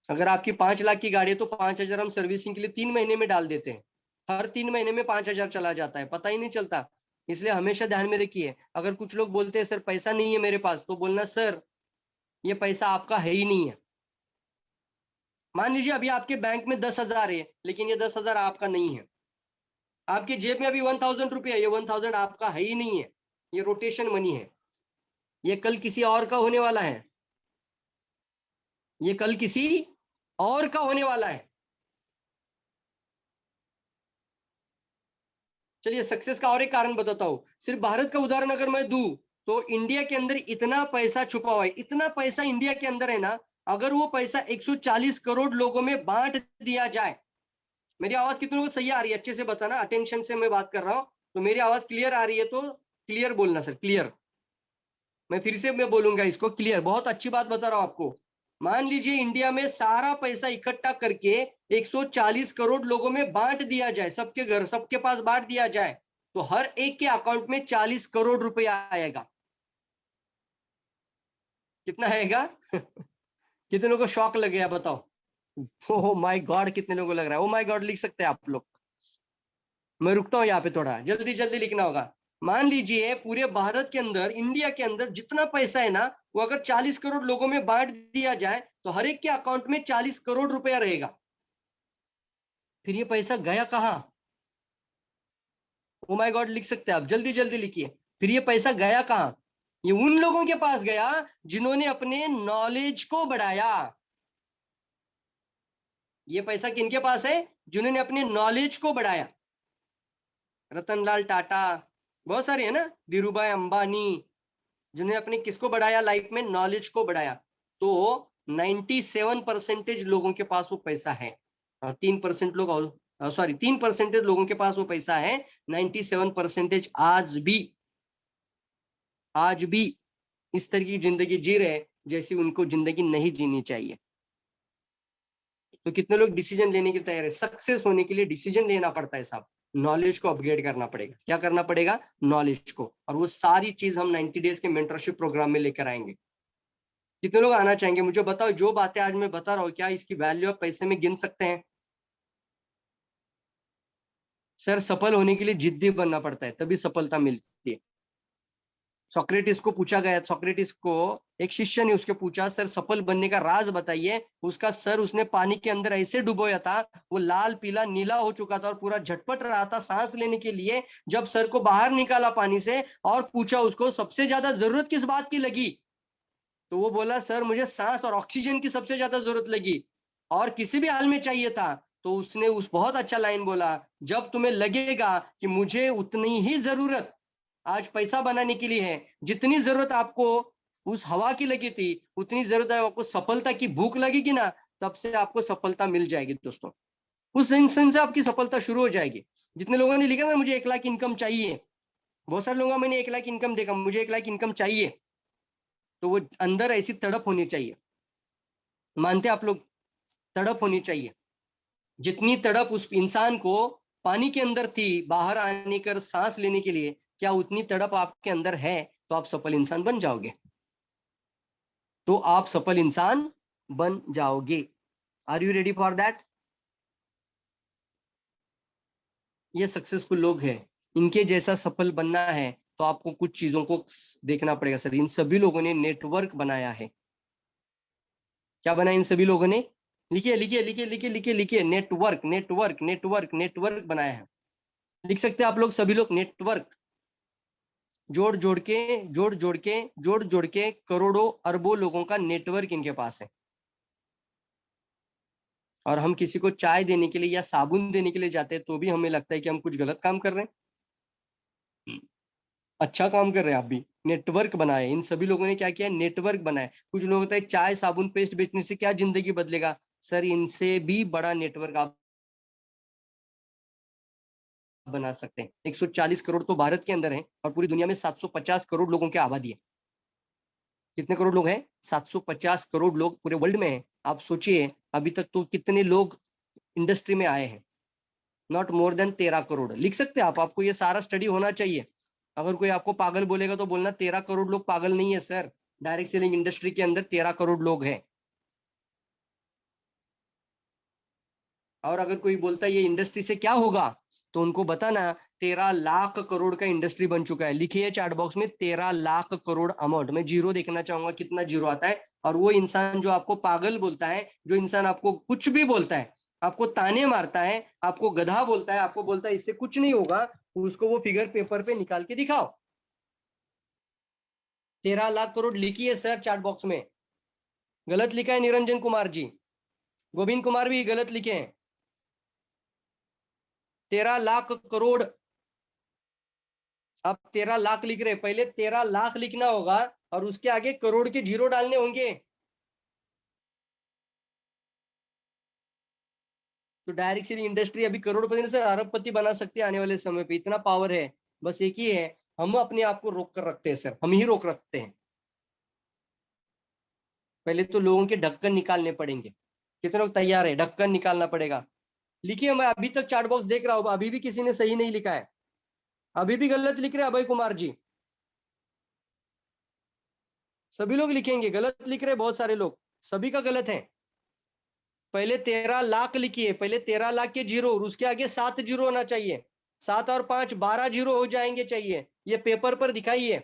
अगर आपकी 5 लाख की गाड़ी है तो 5,000 हम सर्विसिंग के लिए 3 महीने में डाल देते हैं। हर 3 महीने में 5,000 चला जाता है, पता ही नहीं चलता। इसलिए हमेशा ध्यान में रखिए, अगर कुछ लोग बोलते हैं सर पैसा नहीं है मेरे पास, तो बोलना सर ये पैसा आपका है ही नहीं है। मान लीजिए अभी आपके बैंक में 10,000 है, लेकिन ये 10,000 आपका नहीं है। आपकी जेब में अभी 1,000 रुपया, ये 1,000 आपका है ही नहीं है, ये रोटेशन मनी है। ये कल किसी और का होने वाला है, ये कल किसी और का होने वाला है। चलिए सक्सेस का और एक कारण बताता हूं। सिर्फ भारत का उदाहरण अगर मैं दूं, तो इंडिया के अंदर इतना पैसा छुपा हुआ है, इतना पैसा इंडिया के अंदर है ना, अगर वो पैसा 140 करोड़ लोगों में बांट दिया जाए। मेरी आवाज कितनों को सही आ रही है? अच्छे से बताना, अटेंशन से मैं बात कर रहा हूं। तो मेरी आवाज क्लियर आ रही है तो क्लियर बोलना सर, क्लियर। मैं फिर से मैं बोलूंगा इसको, क्लियर। बहुत अच्छी बात बता रहा हूं आपको। मान लीजिए इंडिया में सारा पैसा इकट्ठा करके 140 करोड़ लोगों में बांट दिया जाए, सबके घर सबके पास बांट दिया जाए, तो हर एक के अकाउंट में 40 करोड़ रुपया आएगा। कितना आएगा? कितने लोगों को शॉक लग गया बताओ? ओह माय गॉड, कितने लोगों को लग रहा है? ओ माय गॉड लिख सकते हैं आप लोग। मैं रुकता हूं यहाँ पे, थोड़ा जल्दी जल्दी लिखना होगा। मान लीजिए पूरे भारत के अंदर, इंडिया के अंदर जितना पैसा है ना, वो अगर 40 करोड़ लोगों में बांट दिया जाए तो हर एक के अकाउंट में 40 करोड़ रुपया रहेगा। फिर ये पैसा गया कहाँ? ओ माय गॉड लिख सकते हैं आप, जल्दी जल्दी लिखिए। फिर ये पैसा गया कहाँ? ये उन लोगों के पास गया जिन्होंने अपने नॉलेज को बढ़ाया। ये पैसा किनके पास है? जिन्होंने अपने नॉलेज को बढ़ाया। रतनलाल टाटा, बहुत सारे है ना, धीरूभाई अंबानी, जिन्होंने अपने किसको बढ़ाया लाइफ में? नॉलेज को बढ़ाया। तो 97% लोगों के पास वो पैसा है। 3% लोग, सॉरी 3% लोगों के पास वो पैसा है। 97% आज भी इस तरह की जिंदगी जी रहे हैं जैसी उनको जिंदगी नहीं जीनी चाहिए। तो कितने लोग डिसीजन लेने के लिए तैयार है? सक्सेस होने के लिए डिसीजन लेना पड़ता है साहब। नॉलेज को अपग्रेड करना पड़ेगा। क्या करना पड़ेगा? नॉलेज को। और वो सारी चीज हम 90 डेज के मेंटरशिप प्रोग्राम में लेकर आएंगे। कितने लोग आना चाहेंगे? मुझे बताओ, जो बातें आज मैं बता रहा हूँ क्या इसकी वैल्यू आप पैसे में गिन सकते हैं? सर सफल होने के लिए जिद्दी बनना पड़ता है, तभी सफलता मिलती है। सोक्रेटिस को पूछा गया, सोक्रेटिस को एक शिष्य ने उसके पूछा, सर सफल बनने का राज बताइए। उसका सर उसने पानी के अंदर ऐसे डुबोया था, वो लाल पीला नीला हो चुका था और पूरा झटपट रहा था सांस लेने के लिए। जब सर को बाहर निकाला पानी से और पूछा उसको सबसे ज्यादा जरूरत किस बात की लगी, तो वो बोला सर मुझे सांस और ऑक्सीजन की सबसे ज्यादा जरूरत लगी, और किसी भी हाल में चाहिए था। तो उसने उस बहुत अच्छा लाइन बोला, जब तुम्हें लगेगा कि मुझे उतनी ही जरूरत आज पैसा बनाने के लिए है जितनी जरूरत आपको उस हवा की लगी थी, उतनी जरूरत है आपको सफलता की भूख लगेगी ना, तब से आपको सफलता मिल जाएगी दोस्तों। उस इंसान से आपकी सफलता शुरू हो जाएगी। जितने लोगों ने लिखा ना मुझे 1 लाख इनकम चाहिए, बहुत सारे लोगों का मैंने 1 लाख इनकम देखा, मुझे 1 लाख इनकम चाहिए, तो वो अंदर ऐसी तड़प होनी चाहिए। मानते आप लोग? तड़प होनी चाहिए। जितनी तड़प उस इंसान को पानी के अंदर थी बाहर आने कर सांस लेने के लिए, क्या उतनी तड़प आपके अंदर है? तो आप सफल इंसान बन जाओगे। तो आप सफल इंसान बन जाओगे। Are you ready for that? ये सक्सेसफुल लोग हैं, इनके जैसा सफल बनना है तो आपको कुछ चीजों को देखना पड़ेगा। सर इन सभी लोगों ने नेटवर्क बनाया है। क्या बनाया इन सभी लोगों ने? लिखिए लिखिए लिखिए लिखिए लिखिए लिखिए, नेटवर्क नेटवर्क नेटवर्क नेटवर्क बनाया है। लिख सकते हैं आप लोग, सभी लोग नेटवर्क। जोड़ जोड़ के जोड़ जोड़ के जोड़ जोड़ के करोड़ों अरबों लोगों का नेटवर्क इनके पास है। और हम किसी को चाय देने के लिए या साबुन देने के लिए जाते हैं तो भी हमें लगता है कि हम कुछ गलत काम कर रहे हैं। अच्छा काम कर रहे हैं आप भी। नेटवर्क बनाए इन सभी लोगों ने, क्या किया? नेटवर्क बनाए। कुछ लोग होता है चाय साबुन पेस्ट बेचने से क्या जिंदगी बदलेगा? सर इनसे भी बड़ा नेटवर्क आप बना सकते हैं। 140 करोड़ तो भारत के अंदर है और पूरी दुनिया में 750 करोड़ लोगों की आबादी है। कितने करोड़ लोग हैं? 750 करोड़ लोग पूरे वर्ल्ड में हैं। आप सोचिए अभी तक तो कितने लोग इंडस्ट्री में आए हैं? Not more than 13 crore. लिख सकते हैं आप, आपको ये सारा स्टडी होना चाहिए। अगर कोई आपको पागल बोलेगा तो बोलना 13 करोड़ लोग पागल नहीं है सर, डायरेक्ट सेलिंग इंडस्ट्री के अंदर 13 करोड़ लोग हैं। और अगर कोई बोलता है ये इंडस्ट्री से क्या होगा, तो उनको बताना 13 लाख करोड़ का इंडस्ट्री बन चुका है। लिखिए चैट बॉक्स में 13 लाख करोड़ अमाउंट। मैं जीरो देखना चाहूंगा कितना जीरो आता है। और वो इंसान जो आपको पागल बोलता है, जो इंसान आपको कुछ भी बोलता है, आपको ताने मारता है, आपको गधा बोलता है, आपको बोलता है इससे कुछ नहीं होगा, उसको वो फिगर पेपर पे निकाल के दिखाओ। 13 लाख करोड़ लिखिए सर चैट बॉक्स में। गलत लिखा है निरंजन कुमार जी, गोविंद कुमार भी गलत लिखे हैं। 13 लाख करोड़। आप 13 लाख लिख रहे, पहले 13 लाख लिखना होगा और उसके आगे करोड़ के जीरो डालने होंगे। तो डायरेक्ट सेलिंग इंडस्ट्री अभी करोड़पति से अरबपति बना सकती है आने वाले समय पे, इतना पावर है। बस एक ही है, हम अपने आप को रोक कर रखते हैं सर, हम ही रोक रखते हैं। पहले तो लोगों के ढक्कन निकालने पड़ेंगे। कितने लोग तैयार है? ढक्कन निकालना पड़ेगा। लिखिए, मैं अभी तक चैट बॉक्स देख रहा हूं, अभी भी किसी ने सही नहीं लिखा है, अभी भी गलत लिख रहे हैं अभय कुमार जी। सभी लोग लिखेंगे, गलत लिख रहे हैं बहुत सारे लोग, सभी का गलत है। पहले 13 लाख लिखिए, पहले 13 लाख के जीरो और उसके आगे 7 जीरो होना चाहिए। 7 और 5 12 जीरो हो जाएंगे चाहिए, ये पेपर पर दिखाइए,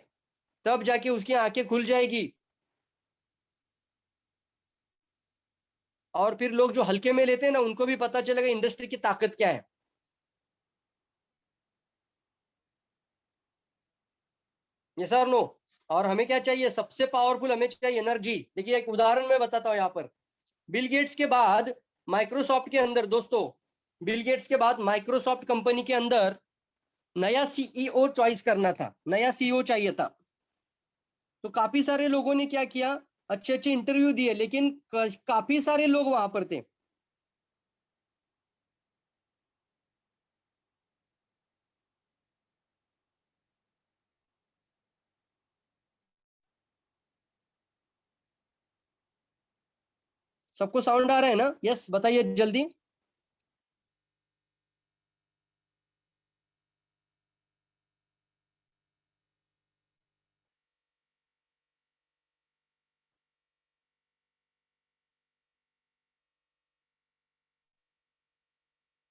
तब जाके उसकी आंखें खुल जाएगी। और फिर लोग जो हल्के में लेते हैं ना, उनको भी पता चलेगा इंडस्ट्री की ताकत क्या है। ये सर नो। और हमें क्या चाहिए? सबसे पावरफुल हमें चाहिए एनर्जी। देखिए, एक उदाहरण मैं बताता हूं यहाँ पर। बिल गेट्स के बाद माइक्रोसॉफ्ट के अंदर, दोस्तों, बिल गेट्स के बाद माइक्रोसॉफ्ट कंपनी के अंदर नया सीईओ चॉइस करना था, नया सीईओ चाहिए था। तो काफी सारे लोगों ने क्या किया, अच्छे अच्छे इंटरव्यू दिए, लेकिन काफी सारे लोग वहां पर थे। सबको साउंड आ रहा है ना? यस, बताइए जल्दी।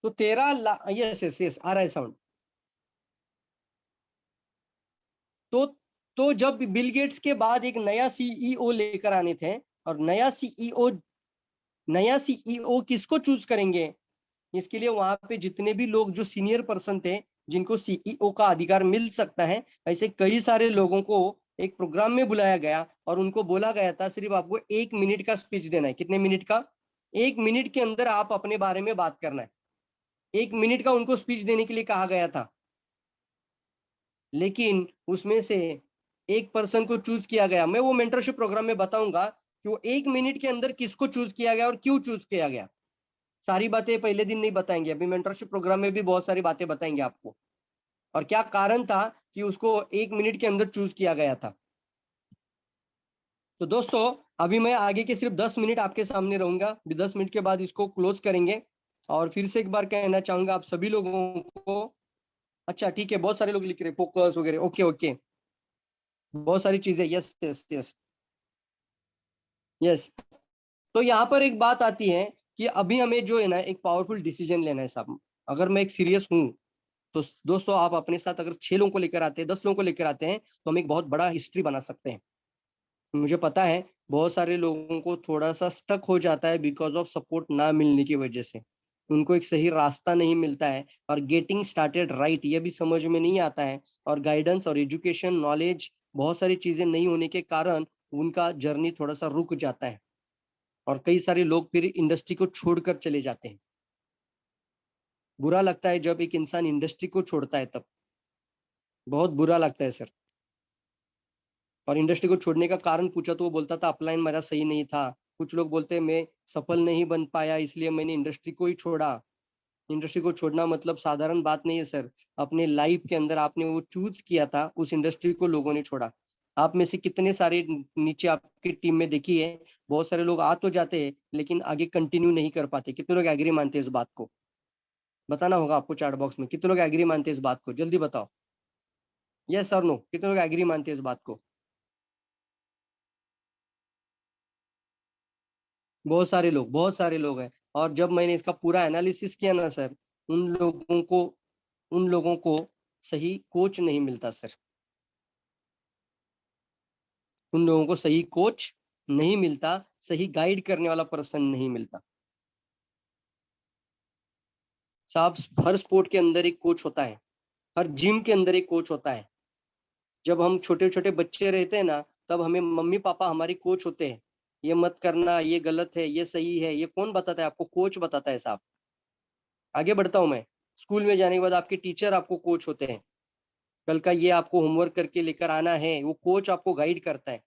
तो 13 लाख, यस यस यस, आ रहा है साउंड। तो तो जब बिल गेट्स के बाद एक नया सीईओ लेकर आने थे, और नया सीईओ किसको चूज करेंगे, इसके लिए वहां पे जितने भी लोग जो सीनियर पर्सन थे, जिनको सीईओ का अधिकार मिल सकता है, ऐसे कई सारे लोगों को एक प्रोग्राम में बुलाया गया और उनको बोला गया था सिर्फ आपको 1 मिनट का स्पीच देना है। कितने मिनट का? 1 मिनट के अंदर आप अपने बारे में बात करना है। 1 मिनट का उनको स्पीच देने के लिए कहा गया था। लेकिन उसमें से एक पर्सन को चूज किया गया। मैं वो मेंटरशिप प्रोग्राम में बताऊंगा कि वो 1 मिनट के अंदर किसको चूज किया गया और क्यों चूज किया गया। सारी बातें पहले दिन नहीं बताएंगे, अभी मेंटरशिप प्रोग्राम में भी बहुत सारी बातें बताएंगे आपको, और क्या कारण था कि उसको 1 मिनट के अंदर चूज किया गया था। तो दोस्तों, अभी मैं आगे के सिर्फ 10 मिनट आपके सामने रहूंगा, 10 मिनट के बाद इसको क्लोज करेंगे। और फिर से एक बार कहना चाहूंगा आप सभी लोगों को। अच्छा ठीक है, बहुत सारे लोग लिख रहे फोकस वगैरह, ओके ओके, बहुत सारी चीजें, यस यस यस यस। तो यहाँ पर एक बात आती है कि अभी हमें जो है ना, एक पावरफुल डिसीजन लेना है साहब। अगर मैं एक सीरियस हूँ, तो दोस्तों, आप अपने साथ अगर 6 लोगों को लेकर आते हैं, 10 लोगों को लेकर आते हैं, तो हम एक बहुत बड़ा हिस्ट्री बना सकते हैं। मुझे पता है बहुत सारे लोगों को थोड़ा सा स्टक हो जाता है बिकॉज ऑफ सपोर्ट ना मिलने की वजह से। उनको एक सही रास्ता नहीं मिलता है, और गेटिंग स्टार्टेड राइट ये भी समझ में नहीं आता है, और गाइडेंस और एजुकेशन नॉलेज, बहुत सारी चीजें नहीं होने के कारण उनका जर्नी थोड़ा सा रुक जाता है, और कई सारे लोग फिर इंडस्ट्री को छोड़कर चले जाते हैं। बुरा लगता है जब एक इंसान इंडस्ट्री को छोड़ता है, तब बहुत बुरा लगता है सर। और इंडस्ट्री को छोड़ने का कारण पूछा तो वो बोलता था अपलाइन मेरा सही नहीं था। कुछ लोग बोलते हैं मैं सफल नहीं बन पाया इसलिए मैंने इंडस्ट्री को ही छोड़ा। इंडस्ट्री को छोड़ना मतलब साधारण बात नहीं है सर। अपने लाइफ के अंदर आपने वो चूज किया था, उस इंडस्ट्री को लोगों ने छोड़ा। आप में से कितने सारे नीचे आपकी टीम में देखिए, बहुत सारे लोग आ तो जाते हैं लेकिन आगे कंटिन्यू नहीं कर पाते। कितने लोग एग्री मानते हैं इस बात को? बताना होगा आपको चैट बॉक्स में, कितने लोग एग्री मानते हैं इस बात को, जल्दी बताओ। यस और नो, कितने लोग एग्री मानते हैं इस बात को? बहुत सारे लोग हैं। और जब मैंने इसका पूरा एनालिसिस किया ना सर, उन लोगों को उन लोगों को सही कोच नहीं मिलता सर। उन लोगों को सही कोच नहीं मिलता, सही गाइड करने वाला पर्सन नहीं मिलता। साहब, हर स्पोर्ट के अंदर एक कोच होता है, हर जिम के अंदर एक कोच होता है। जब हम छोटे छोटे बच्चे रहते हैं ना, तब हमें मम्मी पापा हमारे कोच होते हैं। ये मत करना, ये गलत है, ये सही है, ये कौन बताता है आपको? कोच बताता है साहब। आगे बढ़ता हूं मैं। स्कूल में जाने के बाद आपके टीचर आपको कोच होते हैं। कल का ये आपको होमवर्क करके लेकर आना है, वो कोच आपको गाइड करता है।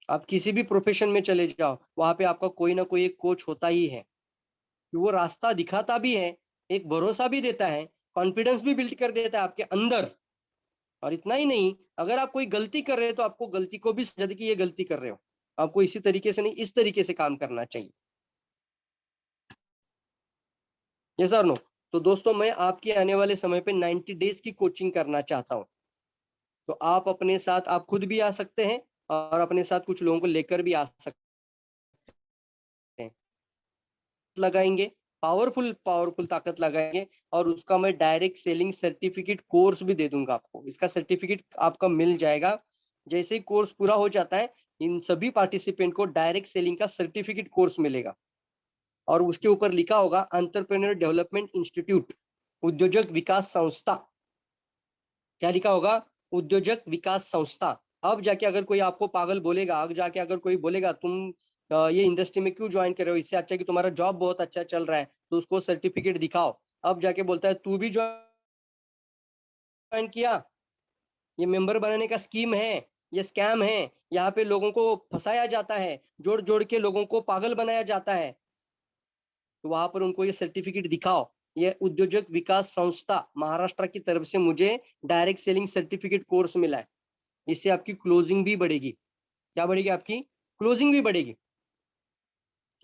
आप किसी भी प्रोफेशन में चले जाओ, वहां पे आपका कोई ना कोई एक कोच होता ही है, कि वो रास्ता दिखाता भी है, एक भरोसा भी देता है, कॉन्फिडेंस भी बिल्ड कर देता है आपके अंदर। और इतना ही नहीं, अगर आप कोई गलती कर रहे हो तो आपको गलती को भी समझा दे कि ये गलती कर रहे हो, आपको इसी तरीके से नहीं, इस तरीके से काम करना चाहिए। यस और नो? तो दोस्तों, मैं आपके आने वाले समय पे 90 डेज की कोचिंग करना चाहता हूँ। तो आप अपने साथ, आप खुद भी आ सकते हैं और अपने साथ कुछ लोगों को लेकर भी आ सकते हैं। लगाएंगे, पावरफुल पावरफुल ताकत लगाएंगे, और उसका मैं डायरेक्ट सेलिंग सर्टिफिकेट कोर्स भी दे दूंगा आपको। इसका सर्टिफिकेट आपका मिल जाएगा। जैसे ही कोर्स पूरा हो जाता है, इन सभी पार्टिसिपेंट को डायरेक्ट सेलिंग का सर्टिफिकेट कोर्स मिलेगा, और उसके ऊपर लिखा होगा एंटरप्रेन्योर डेवलपमेंट इंस्टीट्यूट, उद्योजक विकास संस्था। क्या लिखा होगा? उद्योजक विकास संस्था। अब जाके अगर कोई आपको पागल बोलेगा, अब जाके अगर कोई बोलेगा तुम ये इंडस्ट्री में क्यों ज्वाइन कर रहे हो, इससे अच्छा कि तुम्हारा जॉब बहुत अच्छा चल रहा है, तो उसको सर्टिफिकेट दिखाओ। अब जाके बोलता है तू भी ज्वाइन किया, ये मेंबर बनाने का स्कीम है, ये स्कैम है, यहाँ पे लोगों को फंसाया जाता है, जोड़ जोड़ के लोगों को पागल बनाया जाता है, तो वहां पर उनको ये सर्टिफिकेट दिखाओ। ये उद्योजक विकास संस्था महाराष्ट्र की तरफ से मुझे डायरेक्ट सेलिंग सर्टिफिकेट कोर्स मिला है। इससे आपकी क्लोजिंग भी बढ़ेगी। क्या बढ़ेगी? आपकी क्लोजिंग भी बढ़ेगी।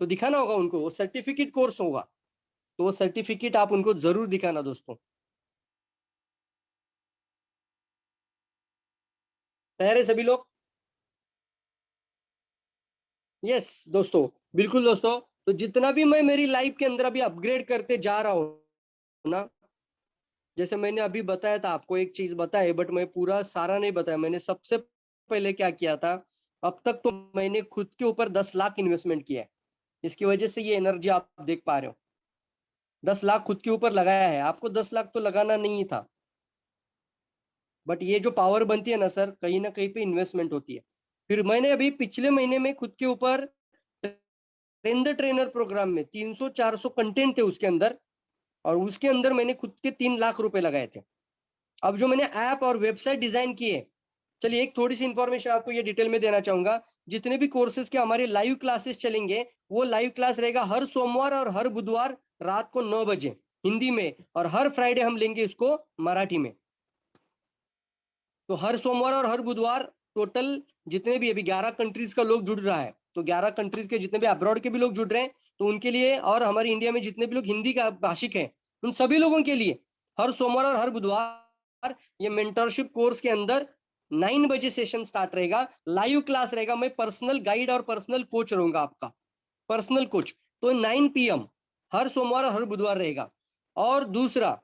तो दिखाना होगा उनको, वो सर्टिफिकेट कोर्स होगा, तो वो सर्टिफिकेट आप उनको जरूर दिखाना दोस्तों। तैयार है सभी लोग? यस दोस्तों, बिल्कुल दोस्तों। तो जितना भी मैं मेरी लाइफ के अंदर अभी अपग्रेड करते जा रहा हूँ ना, जैसे मैंने अभी बताया था आपको, एक चीज बताई, बट मैं पूरा सारा नहीं बताया। मैंने सबसे पहले क्या किया था, अब तक तो मैंने खुद के ऊपर 10 लाख इन्वेस्टमेंट किया है। इसकी वजह से ये एनर्जी आप देख पा रहे हो। 10 लाख खुद के ऊपर लगाया है। आपको 10 लाख तो लगाना नहीं था, बट ये जो पावर बनती है ना सर, कहीं ना कहीं पे इन्वेस्टमेंट होती है। फिर मैंने अभी पिछले महीने में खुद के ऊपर ट्रेन द ट्रेनर प्रोग्राम में 300-400 कंटेंट थे उसके अंदर, और उसके अंदर मैंने खुद के 3 लाख रुपए लगाए थे। अब जो मैंने ऐप और वेबसाइट डिजाइन किए, चलिए एक थोड़ी सी इंफॉर्मेशन आपको ये डिटेल में देना चाहूंगा। जितने भी कोर्सेज के हमारे लाइव क्लासेस चलेंगे, वो लाइव क्लास रहेगा हर सोमवार और हर बुधवार रात को 9 बजे हिंदी में, और हर फ्राइडे हम लेंगे इसको मराठी में। तो हर सोमवार और हर बुधवार टोटल जितने भी, अभी 11 कंट्रीज का लोग जुड़ रहा है, तो 11 कंट्रीज के जितने भी अब्रॉड के भी लोग जुड़ रहे हैं, तो उनके लिए, और हमारे इंडिया में जितने भी लोग हिंदी का भाषिक हैं, उन सभी लोगों के लिए हर सोमवार और हर बुधवार ये मेंटरशिप कोर्स के अंदर 9 बजे सेशन स्टार्ट रहेगा, लाइव क्लास रहेगा। मैं पर्सनल गाइड और पर्सनल कोच रहूंगा आपका, पर्सनल कोच। तो 9 PM हर सोमवार और हर बुधवार रहेगा। और दूसरा,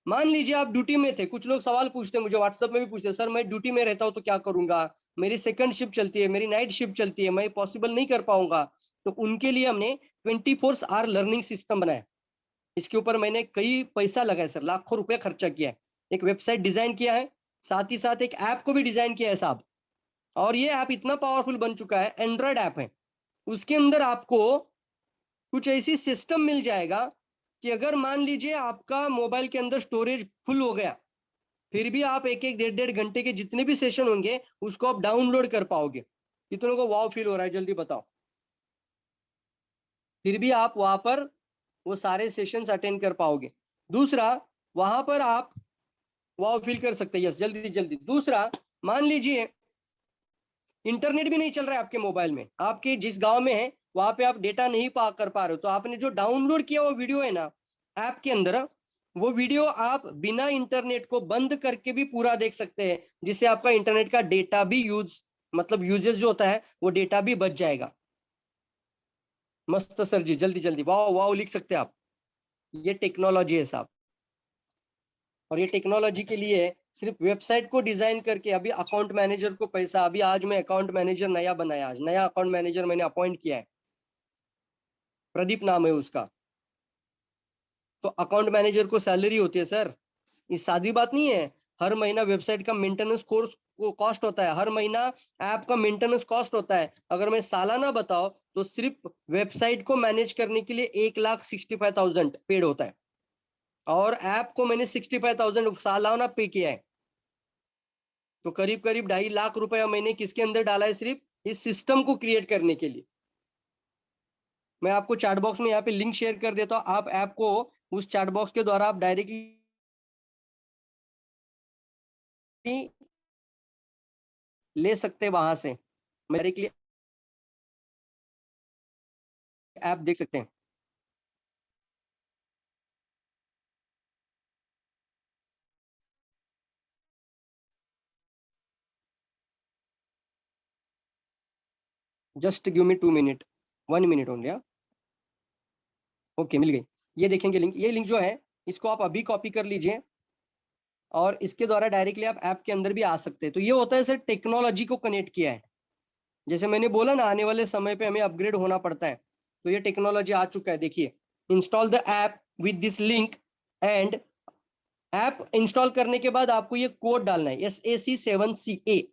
मान लीजिए आप ड्यूटी में थे, कुछ लोग सवाल पूछते हैं मुझे, व्हाट्सएप में भी पूछते हैं, सर मैं ड्यूटी में रहता हूँ तो क्या करूंगा, मेरी सेकंड शिफ्ट चलती है, मेरी नाइट शिफ्ट चलती है, मैं पॉसिबल नहीं कर पाऊंगा। तो उनके लिए हमने 24 आवर लर्निंग सिस्टम बनाया। इसके ऊपर मैंने कई पैसा लगाया सर, लाखों रुपया खर्चा किया है। एक वेबसाइट डिजाइन किया है, साथ ही साथ एक ऐप को भी डिजाइन किया है साहब। और ये ऐप इतना पावरफुल बन चुका है, एंड्रॉयड ऐप है। उसके अंदर आपको कुछ ऐसी सिस्टम मिल जाएगा कि अगर मान लीजिए आपका मोबाइल के अंदर स्टोरेज फुल हो गया, फिर भी आप एक एक 1.5 घंटे के जितने भी सेशन होंगे उसको आप डाउनलोड कर पाओगे। कितनों को वाव फील हो रहा है, जल्दी बताओ। फिर भी आप वहां पर वो सारे सेशंस अटेंड कर पाओगे। दूसरा, वहां पर आप वाव फील कर सकते हैं। यस, जल्दी जल्दी। दूसरा, मान लीजिए इंटरनेट भी नहीं चल रहा है आपके मोबाइल में, आपके जिस गांव में है वहां पे आप डेटा नहीं पा कर पा रहे हो, तो आपने जो डाउनलोड किया वो वीडियो है ना ऐप के अंदर, वो वीडियो आप बिना इंटरनेट को बंद करके भी पूरा देख सकते हैं, जिससे आपका इंटरनेट का डेटा भी मतलब यूजेस जो होता है वो डेटा भी बच जाएगा। मस्त सर जी, जल्दी जल्दी वाह वाह लिख सकते हैं आप। ये टेक्नोलॉजी है साहब। और ये टेक्नोलॉजी के लिए सिर्फ वेबसाइट को डिजाइन करके, अभी अकाउंट मैनेजर को पैसा, अभी आज मैं अकाउंट मैनेजर नया बनाया, आज नया अकाउंट मैनेजर मैंने अपॉइंट किया है, प्रदीप नाम है उसका। तो अकाउंट मैनेजर को सैलरी होती है सर, ये सादी बात नहीं है। हर महीना वेबसाइट का मेंटेनेंस कोर्स को कॉस्ट होता है, हर महीना ऐप का मेंटेनेंस कॉस्ट होता है। अगर मैं सालाना बताओ तो सिर्फ वेबसाइट को मैनेज करने के लिए 1,65,000 पेड होता है, और ऐप को मैंने 65,000 सालाना पे किया है। तो करीब करीब 2.5 लाख रुपया मैंने किसके अंदर डाला है, सिर्फ इस सिस्टम को क्रिएट करने के लिए। मैं आपको चैट बॉक्स में यहाँ पे लिंक शेयर कर देता हूँ, आप ऐप को उस चैट बॉक्स के द्वारा आप डायरेक्टली ले सकते हैं वहां से, मैं डायरेक्टली ऐप देख सकते हैं। Just give me 2 minute, 1 minute only. Okay, मिल गई। ये देखेंगे लिंक, ये लिंक जो है इसको आप अभी कॉपी कर लीजिए और इसके द्वारा डायरेक्टली आप ऐप के अंदर भी आ सकते हैं। तो ये होता है सर, टेक्नोलॉजी को कनेक्ट किया है। जैसे मैंने बोला ना, आने वाले समय पे हमें अपग्रेड होना पड़ता है, तो ये टेक्नोलॉजी आ चुका है। देखिए, install the app with this link and app install करने के बाद आपको ये कोड डालना है, SAC7CA।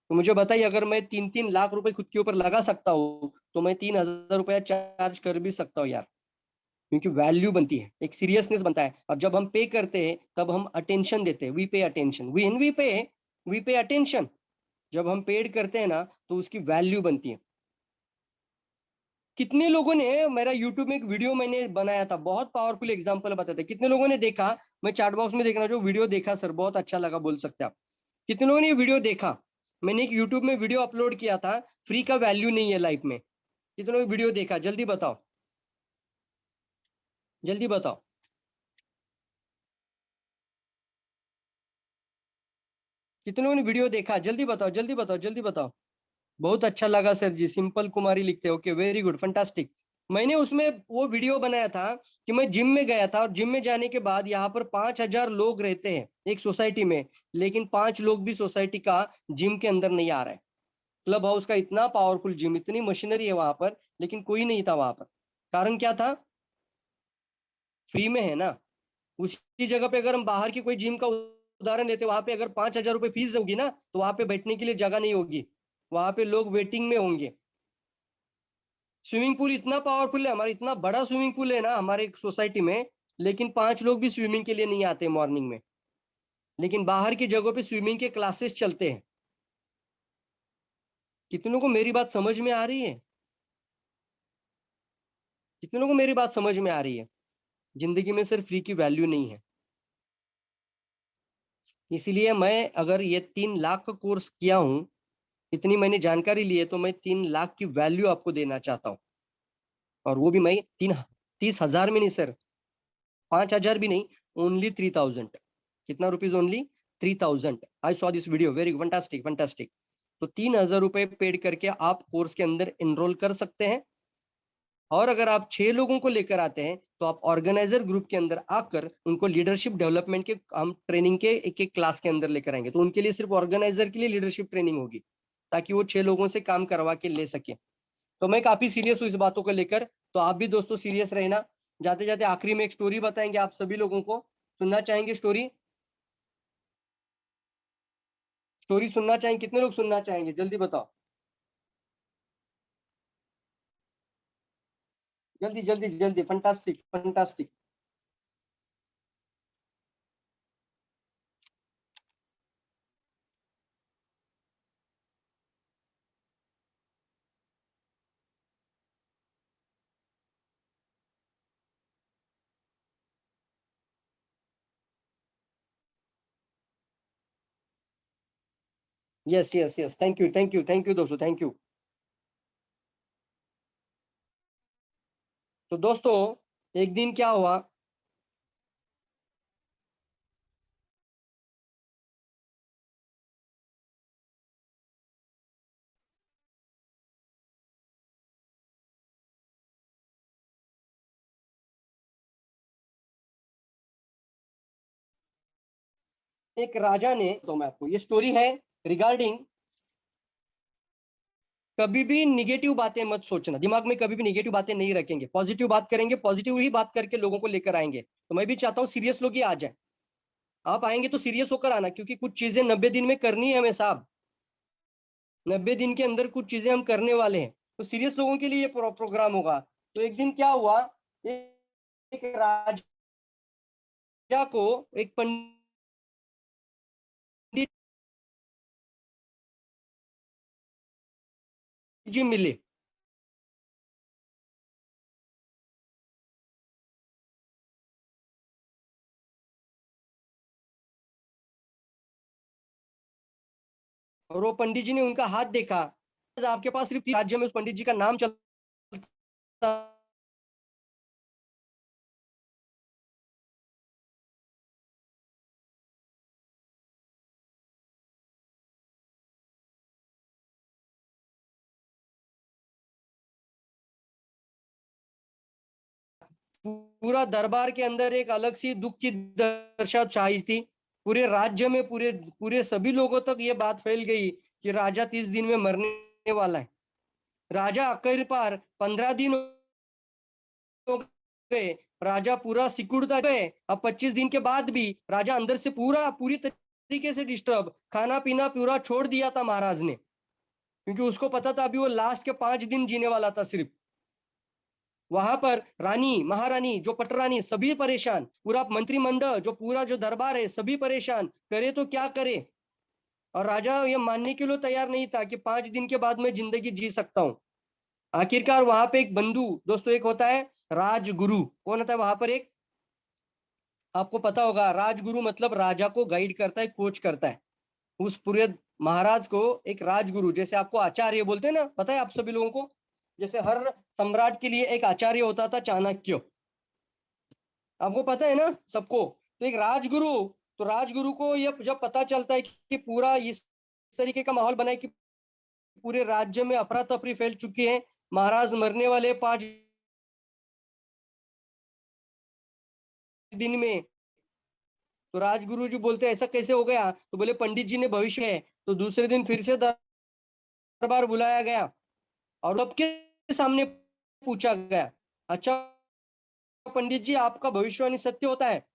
तो मुझे बताइए, अगर मैं 3-3 लाख रुपए खुद के ऊपर लगा सकता हूँ तो मैं 3,000 रुपया चार्ज कर भी सकता हूँ यार, क्योंकि वैल्यू बनती है, एक सीरियसनेस बनता है। और जब हम पे करते हैं तब हम अटेंशन देते हैं, we pay attention, we pay attention. जब हम पेड करते हैं ना तो उसकी वैल्यू बनती है। कितने लोगों ने, मेरा यूट्यूब में एक वीडियो मैंने बनाया था, बहुत पावरफुल एग्जांपल बताया था, कितने लोगों ने देखा? मैं चैट बॉक्स में देखना, जो वीडियो देखा सर बहुत अच्छा लगा बोल सकते हैं आप। कितने लोगों ने ये वीडियो देखा? मैंने एक यूट्यूब में वीडियो अपलोड किया था, फ्री का वैल्यू नहीं है लाइफ में। कितने लोगों ने वीडियो देखा? जल्दी बताओ, जल्दी बताओ। कितने लोगों ने वीडियो देखा? जल्दी बताओ, जल्दी बताओ, जल्दी बताओ। बहुत अच्छा लगा सर जी, सिंपल कुमारी लिखते हो, ओके, वेरी गुड, फंटास्टिक। मैंने उसमें वो वीडियो बनाया था कि मैं जिम में गया था और जिम में जाने के बाद यहाँ पर 5,000 लोग रहते हैं एक सोसाइटी में, लेकिन 5 लोग भी सोसाइटी का जिम के अंदर नहीं आ रहा है। क्लब हाउस का इतना पावरफुल जिम, इतनी मशीनरी है वहां पर, लेकिन कोई नहीं था वहां पर। कारण क्या था? फ्री में है ना। उसी जगह पे अगर हम बाहर की कोई जिम का उदाहरण लेते, वहां पे अगर 5,000 रुपये फीस होगी ना, तो वहां पे बैठने के लिए जगह नहीं होगी, वहां पे लोग वेटिंग में होंगे। स्विमिंग पूल इतना पावरफुल है हमारा, इतना बड़ा स्विमिंग पूल है ना हमारे सोसाइटी में, लेकिन 5 लोग भी स्विमिंग के लिए नहीं आते मॉर्निंग में। लेकिन बाहर की जगहों पे स्विमिंग के क्लासेस चलते हैं। कितनों को मेरी बात समझ में आ रही है? कितनों को मेरी बात समझ में आ रही है? जिंदगी में सिर्फ फ्री की वैल्यू नहीं है। इसीलिए मैं, अगर ये 3 लाख का कोर्स किया हूं, इतनी मैंने जानकारी ली है, तो मैं 3 लाख की वैल्यू आपको देना चाहता हूँ। और वो भी मैं 30,000 में नहीं सर, 5,000 भी नहीं, ओनली 3,000। कितना rupees? Only 3,000। I saw this video, very fantastic, fantastic. तो 3,000 रुपए पेड करके आप कोर्स के अंदर एनरोल कर सकते हैं। और अगर आप 6 लोगों को लेकर आते हैं तो आप ऑर्गेनाइजर ग्रुप के अंदर आकर उनको लीडरशिप डेवलपमेंट के हम ट्रेनिंग के एक एक क्लास के अंदर लेकर आएंगे। तो उनके लिए सिर्फ ऑर्गेनाइजर के लिए लीडरशिप ट्रेनिंग होगी, ताकि वो 6 लोगों से काम करवा के ले सके। तो मैं काफी सीरियस हूँ इस बातों को लेकर, तो आप भी दोस्तों सीरियस रहना। जाते जाते आखिरी में एक स्टोरी बताएंगे आप सभी लोगों को। सुनना चाहेंगे स्टोरी? स्टोरी सुनना चाहेंगे? कितने लोग सुनना चाहेंगे? जल्दी बताओ, जल्दी जल्दी जल्दी, fantastic, fantastic. Yes yes yes, thank you, thank you, thank you दोस्तों, थैंक यू। तो दोस्तों, एक दिन क्या हुआ, एक राजा ने, तो मैं आपको, ये स्टोरी है रिगार्डिंग, कभी भी निगेटिव बातें मत सोचना, दिमाग में कभी भी निगेटिव बातें नहीं रखेंगे, पॉजिटिव बात करेंगे, पॉजिटिव ही बात करके लोगों को लेकर आएंगे। तो मैं भी चाहता हूँ सीरियस लोग ही आ जाए। आप आएंगे तो सीरियस होकर आना, क्योंकि कुछ चीजें 90 दिन में करनी है हमें साहब। 90 दिन के अंदर कुछ चीजें हम करने वाले हैं, तो सीरियस लोगों के लिए ये प्रोग्राम होगा। तो एक दिन क्या हुआ, एक राजा को एक पंडित जी मिले। और वो पंडित जी ने उनका हाथ देखा, आपके पास सिर्फ 3 राज्य में उस पंडित जी का नाम चलता, पूरा दरबार के अंदर एक अलग सी दुख की दशा छाई थी। पूरे राज्य में पूरे पूरे सभी लोगों तक ये बात फैल गई कि राजा 30 दिन में मरने वाला है। राजा आखिरकार 15 दिन हो गए, राजा पूरा सिकुड़ता गए। अब 25 दिन के बाद भी राजा अंदर से पूरी तरीके से डिस्टर्ब, खाना पीना पूरा छोड़ दिया था महाराज ने, क्योंकि उसको पता था अभी वो लास्ट के 5 दिन जीने वाला था सिर्फ। वहां पर रानी, महारानी, जो पटरानी, सभी परेशान, पूरा मंत्रिमंडल, जो दरबार है, सभी परेशान, करे तो क्या करे। और राजा ये मानने के लिए तैयार नहीं था कि 5 दिन के बाद मैं जिंदगी जी सकता हूँ। आखिरकार वहां पे एक बंधु, दोस्तों, एक होता है राजगुरु। कौन होता है वहां पर? एक, आपको पता होगा, राजगुरु मतलब राजा को गाइड करता है, कोच करता है। उस पूरे महाराज को एक राजगुरु, जैसे आपको आचार्य बोलते हैं ना, पता है आप सभी लोगों को, जैसे हर सम्राट के लिए एक आचार्य होता था, चाणक्य, आपको पता है ना सबको। तो एक राजगुरु, तो राजगुरु को ये जब पता चलता है कि पूरा इस तरीके का माहौल बना है कि पूरे राज्य में अफरा तफरी फैल चुकी है, महाराज मरने वाले 5 दिन में, तो राजगुरु जी बोलते ऐसा कैसे हो गया? तो बोले पंडित जी ने भविष्य है। तो दूसरे दिन फिर से दरबार बुलाया गया और सबके सामने पूछा गया, अच्छा पंडित जी, आपका भविष्यवाणी सत्य होता है?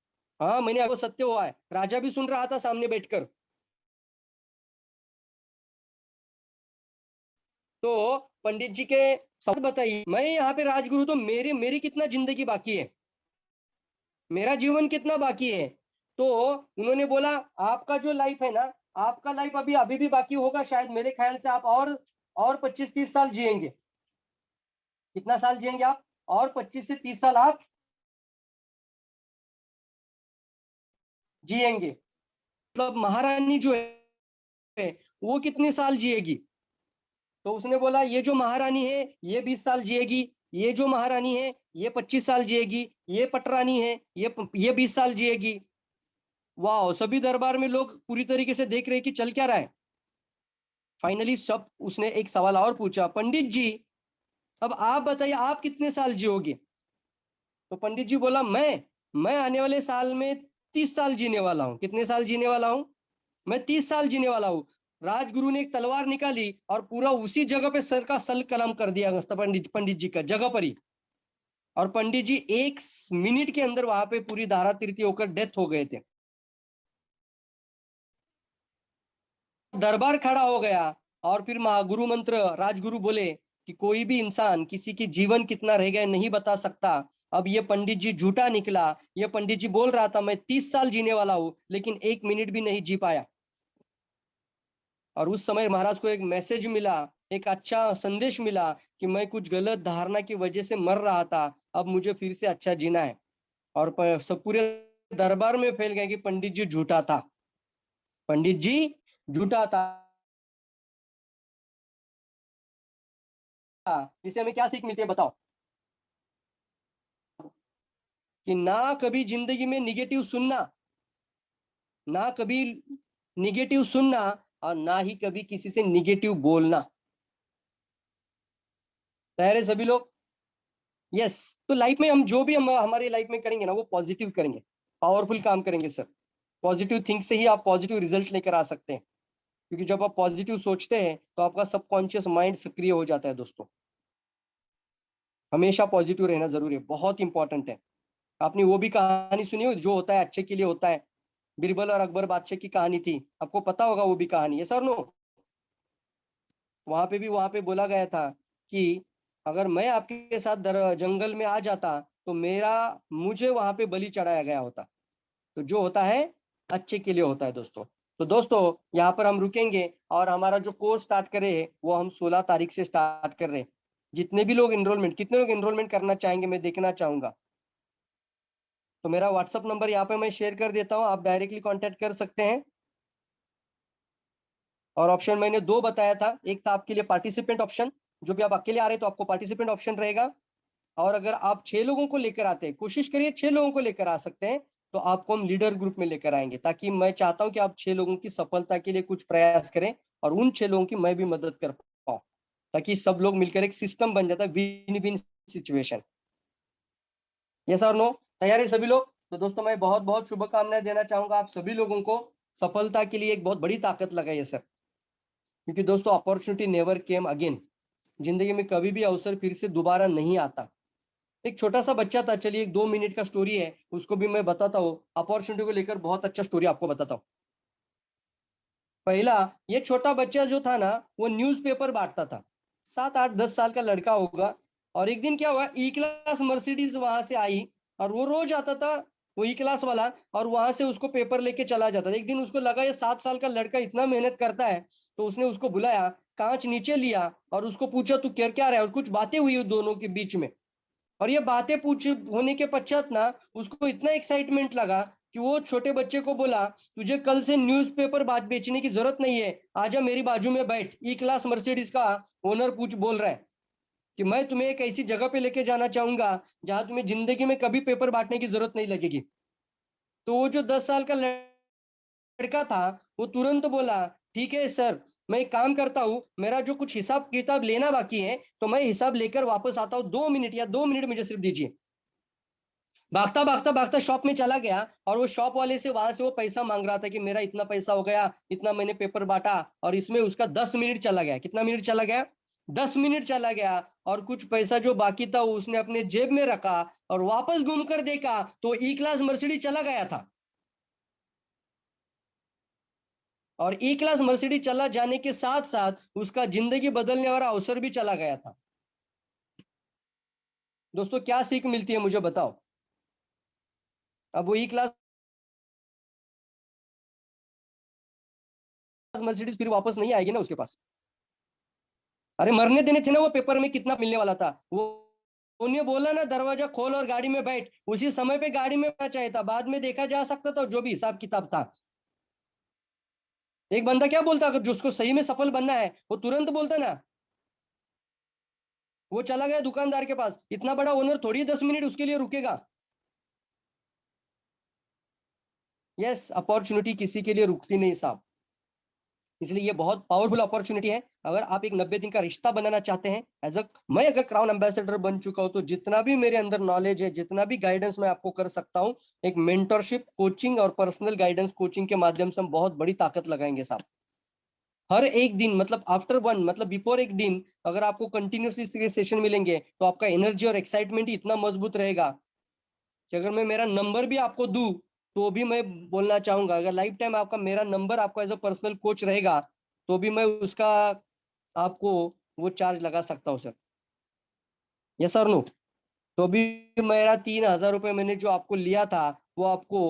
हाँ, मैंने आपको सत्य हुआ है। राजा भी सुन रहा था सामने बैठकर। तो पंडित जी के सवाल बताइए, मैं यहाँ पे राजगुरु, तो मेरी कितना जिंदगी बाकी है, मेरा जीवन कितना बाकी है? तो उन्होंने बोला, आपका जो लाइफ है ना, आपका लाइफ अभी अभी भी बाकी होगा, शायद मेरे ख्याल से आप और 25-30 साल जिएंगे। कितना साल जिएंगे आप? और 25 से 30 साल आप जिएंगे। मतलब महारानी जो है वो कितने साल जिएगी? तो उसने बोला, ये जो महारानी है ये 20 साल जिएगी, ये जो महारानी है ये 25 साल जिएगी, ये पटरानी है ये 20 साल जिएगी। वाह, सभी दरबार में लोग पूरी तरीके से देख रहे हैं कि चल क्या रहा है। फाइनली सब, उसने एक सवाल और पूछा, पंडित जी अब आप बताइए आप कितने साल जियोगे? तो पंडित जी बोला, मैं आने वाले साल में 30 साल जीने वाला हूँ। कितने साल जीने वाला हूँ? मैं 30 साल जीने वाला हूँ। राजगुरु ने एक तलवार निकाली और पूरा उसी जगह पे सर का सल कलम कर दिया पंडित जी का जगह पर ही। और पंडित जी 1 मिनट के अंदर वहां पे पूरी धारा तीर्थी होकर डेथ हो गए थे। दरबार खड़ा हो गया और फिर गुरु मंत्र, राजगुरु बोले कि कोई भी इंसान किसी की जीवन कितना रह गया नहीं बता सकता। अब ये पंडित जी झूठा निकला। ये पंडित जी बोल रहा था मैं 30 साल जीने वाला हूं, लेकिन 1 मिनट भी नहीं जी पाया। और उस समय महाराज को एक मैसेज मिला, एक अच्छा संदेश मिला कि मैं कुछ गलत धारणा की वजह से मर रहा था, अब मुझे फिर से अच्छा जीना है। और सब पूरे दरबार में फैल गया कि पंडित जी झूठा था, पंडित जी झूठा था। इससे हमें क्या सीख मिलती है बताओ? कि ना कभी जिंदगी में निगेटिव सुनना, ना कभी निगेटिव सुनना, और ना ही कभी किसी से निगेटिव बोलना। तैयार है सभी लोग? यस। तो लाइफ में हम जो भी हम हमारी लाइफ में करेंगे ना, वो पॉजिटिव करेंगे, पावरफुल काम करेंगे सर। पॉजिटिव थिंक से ही आप पॉजिटिव रिजल्ट लेकर आ सकते हैं, क्योंकि जब आप पॉजिटिव सोचते हैं तो आपका सबकॉन्शियस माइंड सक्रिय हो जाता है दोस्तों। हमेशा पॉजिटिव रहना जरूरी है, बहुत इंपॉर्टेंट है। आपने वो भी कहानी सुनी हो, जो होता है अच्छे के लिए होता है, बिरबल और अकबर बादशाह की कहानी थी, आपको पता होगा वो भी कहानी है सर। नो, वहां पे बोला गया था कि अगर मैं आपके साथ जंगल में आ जाता तो मुझे वहां पे बलि चढ़ाया गया होता। तो जो होता है अच्छे के लिए होता है दोस्तों। तो दोस्तों, यहाँ पर हम रुकेंगे और हमारा जो कोर्स स्टार्ट करे वो हम 16 तारीख से स्टार्ट कर रहे हैं। जितने भी लोग इनरोलमेंट, कितने लोग इनरोलमेंट करना चाहेंगे मैं देखना चाहूंगा। तो मेरा व्हाट्सअप नंबर यहाँ पे मैं शेयर कर देता हूँ, आप डायरेक्टली कांटेक्ट कर सकते हैं। और ऑप्शन मैंने 2 बताया था, एक था आपके लिए पार्टिसिपेंट ऑप्शन, जो भी आप अकेले आ रहे हैं तो आपको पार्टिसिपेंट ऑप्शन रहेगा, और अगर आप 6 लोगों को लेकर आते हैं, कोशिश करिए 6 लोगों को लेकर आ सकते हैं, तो आपको हम लीडर ग्रुप में लेकर आएंगे, ताकि मैं चाहता हूं कि आप 6 लोगों की सफलता के लिए कुछ प्रयास करें, और उन 6 लोगों की मैं भी मदद कर पाऊं, ताकि सब लोग मिलकर एक सिस्टम बन जाता है, विन विन सिचुएशन। यस और नो? तैयार है सभी लोग? तो दोस्तों मैं बहुत बहुत शुभकामनाएं देना चाहूंगा आप सभी लोगों को, सफलता के लिए एक बहुत बड़ी ताकत लगाइए सर, क्योंकि दोस्तों अपॉर्चुनिटी नेवर केम अगेन, जिंदगी में कभी भी अवसर फिर से दोबारा नहीं आता। एक छोटा सा बच्चा था, चलिए एक 2 मिनट का स्टोरी है, उसको भी मैं बताता हूँ, अपॉर्चुनिटी को लेकर बहुत अच्छा स्टोरी आपको बताता हूँ। पहला, ये छोटा बच्चा जो था ना, वो न्यूज़पेपर बांटता था, 7 8 10 साल का लड़का होगा। और एक दिन क्या हुआ, ई क्लास मर्सिडीज वहां से आई, और वो रोज आता था, वो ई क्लास वाला, और वहां से उसको पेपर लेके चला जाता था। एक दिन उसको लगा ये 7 साल का लड़का इतना मेहनत करता है, तो उसने उसको बुलाया, कांच नीचे लिया, और उसको पूछा तू क्या क्या रहा है, और कुछ बातें हुई दोनों के बीच में। और ये बातें पूछ होने के पश्चात ना, उसको इतना एक्साइटमेंट लगा कि वो छोटे बच्चे को बोला, तुझे कल से न्यूज़पेपर बात बेचने की जरूरत नहीं है, आजा मेरी बाजू में बैठ, ई क्लास मर्सिडीज का ओनर पूछ बोल रहा है कि मैं तुम्हें एक ऐसी जगह पे लेके जाना चाहूंगा जहां तुम्हें जिंदगी में कभी पेपर बांटने की जरूरत नहीं लगेगी। तो वो जो 10 साल का लड़का था, वो तुरंत बोला, ठीक है सर, मैं एक काम करता हूँ, मेरा जो कुछ हिसाब किताब लेना बाकी है, तो मैं हिसाब लेकर वापस आता हूँ, 2 मिनट या 2 मिनट मुझे सिर्फ दीजिए। भागता भागता भागता शॉप में चला गया, और वो शॉप वाले से वहां से वो पैसा मांग रहा था कि मेरा इतना पैसा हो गया, इतना मैंने पेपर बांटा, और इसमें उसका 10 मिनट चला गया। कितना मिनट चला गया? 10 मिनट चला गया। और कुछ पैसा जो बाकी था वो उसने अपने जेब में रखा, और वापस घूमकर देखा तो ई क्लास मर्सिडीज चला गया था। और ई क्लास मर्सिडीज चला जाने के साथ साथ उसका जिंदगी बदलने वाला अवसर भी चला गया था। दोस्तों क्या सीख मिलती है मुझे बताओ? अब वो ई क्लास मर्सिडीज फिर वापस नहीं आएगी ना उसके पास। अरे मरने देने थे ना वो पेपर में कितना मिलने वाला था वो। उन्हें बोला ना दरवाजा खोल और गाड़ी में बैठ, उसी समय पे गाड़ी में बैठना चाहिए था, बाद में देखा जा सकता था जो भी हिसाब किताब था। एक बंदा क्या बोलता, अगर जिसको सही में सफल बनना है वो तुरंत बोलता ना। वो चला गया दुकानदार के पास, इतना बड़ा ओनर थोड़ी 10 मिनट उसके लिए रुकेगा। यस, अपॉर्चुनिटी किसी के लिए रुकती नहीं साहब, इसलिए ये बहुत पावरफुल अपॉर्चुनिटी है। अगर आप एक 90 दिन का रिश्ता बनाना चाहते हैं, एज अ मैं अगर क्राउन एम्बेसडर बन चुका हूं, तो जितना भी मेरे अंदर नॉलेज है, जितना भी गाइडेंस मैं आपको कर सकता हूं, एक मेंटरशिप कोचिंग और पर्सनल गाइडेंस कोचिंग के माध्यम से हम बहुत बड़ी ताकत लगाएंगे साहब। हर एक दिन मतलब आफ्टर वन मतलब बिफोर एक दिन, अगर आपको कंटिन्यूसली सेशन मिलेंगे, तो आपका एनर्जी और एक्साइटमेंट ही इतना मजबूत रहेगा कि अगर मैं मेरा नंबर भी आपको दूं, तो भी मैं बोलना चाहूंगा, अगर लाइफ टाइम आपका मेरा नंबर आपका एज अ पर्सनल कोच रहेगा, तो भी मैं उसका आपको वो चार्ज लगा सकता हूँ सर। Yes sir no? तो भी मेरा 3,000 रुपये मैंने जो आपको लिया था, वो आपको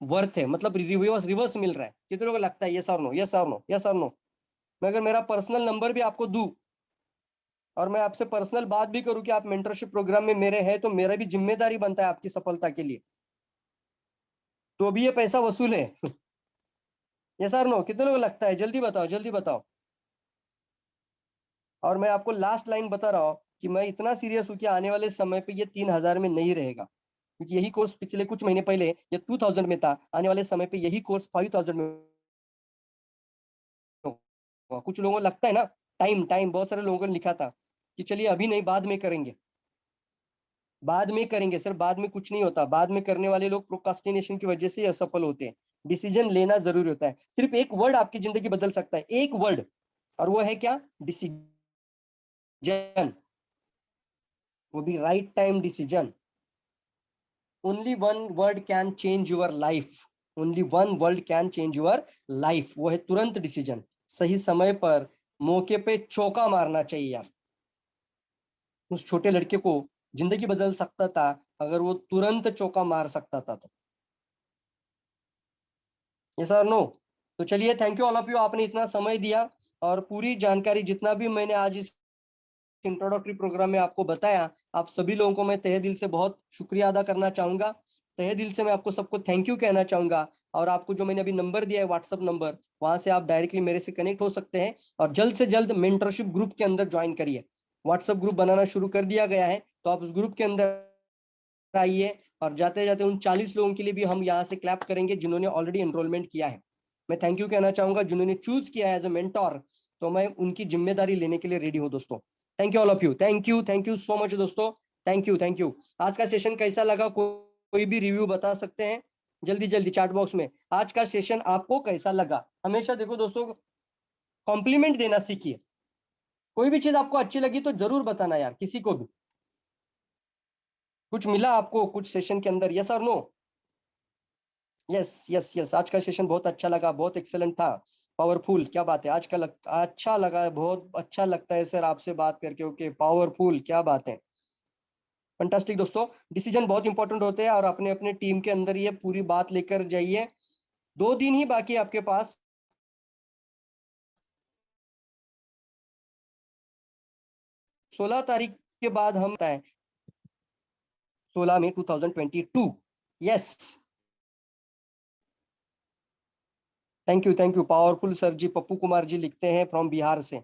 वर्थ है, मतलब रिवर्स रिवर्स मिल रहा है। कितने लोगों को लगता है? यस और नो, यस और नो, यस और नो? मैं अगर मेरा पर्सनल नंबर भी आपको दूं, और मैं आपसे पर्सनल बात भी करूं कि आप मेंटरशिप प्रोग्राम में मेरे हैं, तो मेरा भी जिम्मेदारी बनता है आपकी सफलता के लिए, तो भी ये पैसा वसूल है। यस और नो? कितने लोगों को लगता है? जल्दी बताओ, जल्दी बताओ। और मैं आपको लास्ट लाइन बता रहा हूँ कि मैं इतना सीरियस हूँ कि आने वाले समय पे ये 3,000 में नहीं रहेगा, क्योंकि यही कोर्स पिछले कुछ महीने पहले ये 2,000 में था, आने वाले समय पे यही कोर्स 5,000 में होगा। कुछ लोगों को लगता है ना, टाइम टाइम, बहुत सारे लोगों ने लिखा था कि चलिए अभी नहीं, बाद में करेंगे, बाद में करेंगे। सर बाद में कुछ नहीं होता, बाद में करने वाले लोग प्रोक्रास्टिनेशन की वजह से ही असफल होते हैं। डिसीजन लेना जरूरी होता है, सिर्फ एक वर्ड आपकी जिंदगी बदल सकता है, एक वर्ड, और वो है क्या? डिसीजन। वो भी right time decision. Only one word can change your life, only one word can change your life, वो है तुरंत डिसीजन। सही समय पर मौके पे चौका मारना चाहिए यार। उस छोटे लड़के को जिंदगी बदल सकता था, अगर वो तुरंत चौका मार सकता था तो। यस और नो? तो चलिए, thank you all of you, आपने इतना समय दिया, और पूरी जानकारी जितना भी मैंने आज इस इंट्रोडक्टरी प्रोग्राम में आपको बताया, आप सभी लोगों को मैं तहे दिल से बहुत शुक्रिया अदा करना चाहूंगा। तहे दिल से मैं आपको सबको थैंक यू कहना चाहूंगा। और आपको जो मैंने अभी नंबर दिया है व्हाट्सअप नंबर, वहां से आप डायरेक्टली मेरे से कनेक्ट हो सकते हैं और जल्द से जल्द मेंटरशिप ग्रुप के अंदर ज्वाइन करिए। व्हाट्सएप ग्रुप बनाना शुरू कर दिया गया है, तो आप उस ग्रुप के अंदर आइए। और जाते जाते उन 40 लोगों के लिए भी हम यहाँ से क्लैप करेंगे जिन्होंने ऑलरेडी एनरोलमेंट किया है। मैं थैंक यू कहना चाहूंगा जिन्होंने चूज किया है एज ए मेंटोर, तो मैं उनकी जिम्मेदारी लेने के लिए रेडी हूँ दोस्तों। Thank you all of you, thank you so much दोस्तों। Thank you. आज का सेशन कैसा लगा, कोई भी रिव्यू बता सकते हैं जल्दी जल्दी चैट बॉक्स में। आज का सेशन आपको कैसा लगा? हमेशा देखो दोस्तों, कॉम्प्लीमेंट देना सीखिए। कोई भी चीज आपको अच्छी लगी तो जरूर बताना यार, किसी को भी। कुछ मिला आपको कुछ सेशन के अंदर, यस और नो? यस, आज का सेशन बहुत अच्छा लगा, बहुत एक्सेलेंट था, पावरफुल। क्या बात है, आज का अच्छा लगा, बहुत अच्छा लगता है सर आपसे बात करके। ओके, पावरफुल, क्या बात है। फंटास्टिक दोस्तों, डिसीजन बहुत इंपॉर्टेंट होते हैं और अपने अपने टीम के अंदर ये पूरी बात लेकर जाइए। 2 दिन ही बाकी है आपके पास। 16 तारीख के बाद हम है 16 मई 2022। Yes, thank you powerful sir ji. Pappu Kumar ji लिखते हैं फ्रॉम बिहार से,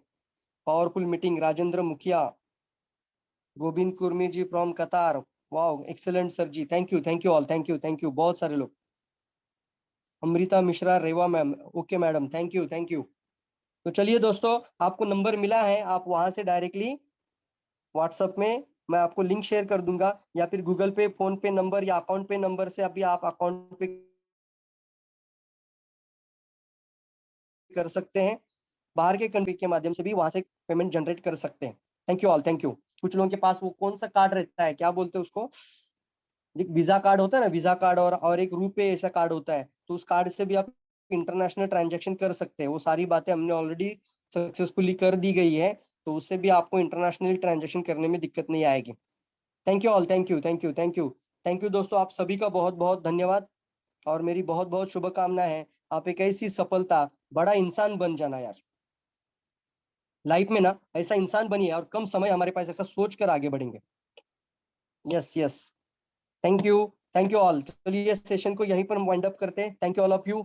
powerful meeting. Rajendra Mukhiya, Govind Kurmi ji from Qatar, wow excellent sir ji, thank you all, thank you बहुत सारे लोग। Amrita Mishra, Reva ma'am, okay madam, thank you. तो चलिए दोस्तों, आपको नंबर मिला है, आप वहां से डायरेक्टली व्हाट्सएप में मैं आपको लिंक शेयर कर दूंगा, या फिर गूगल पे, फोन पे नंबर या अकाउंट पे नंबर से अभी आप अकाउंट पे कर सकते हैं। बाहर के कंट्री के माध्यम से भी वहां से पेमेंट जनरेट कर सकते हैं। Thank you all, thank you. कुछ लोगों के पास वो कौन सा कार्ड रहता है, क्या बोलते हैं उसको, एक वीजा कार्ड होता है ना, वीजा कार्ड, और एक रुपए ऐसा कार्ड होता है, तो उस कार्ड से भी आप इंटरनेशनल ट्रांजेक्शन कर सकते हैं। वो सारी बातें हमने ऑलरेडी सक्सेसफुली कर दी गई है, तो उससे भी आपको इंटरनेशनल ट्रांजेक्शन करने में दिक्कत नहीं आएगी। Thank you all, thank you दोस्तों, आप सभी का बहुत बहुत धन्यवाद। और मेरी बहुत बहुत शुभकामना है, आप एक ऐसी सफलता, बड़ा इंसान बन जाना यार लाइफ में ना, ऐसा इंसान बनिए और कम समय हमारे पास, ऐसा सोच कर आगे बढ़ेंगे। Yes, thank you all. चलिए सेशन को यहीं पर वाइंड अप करते हैं। Thank you all of you.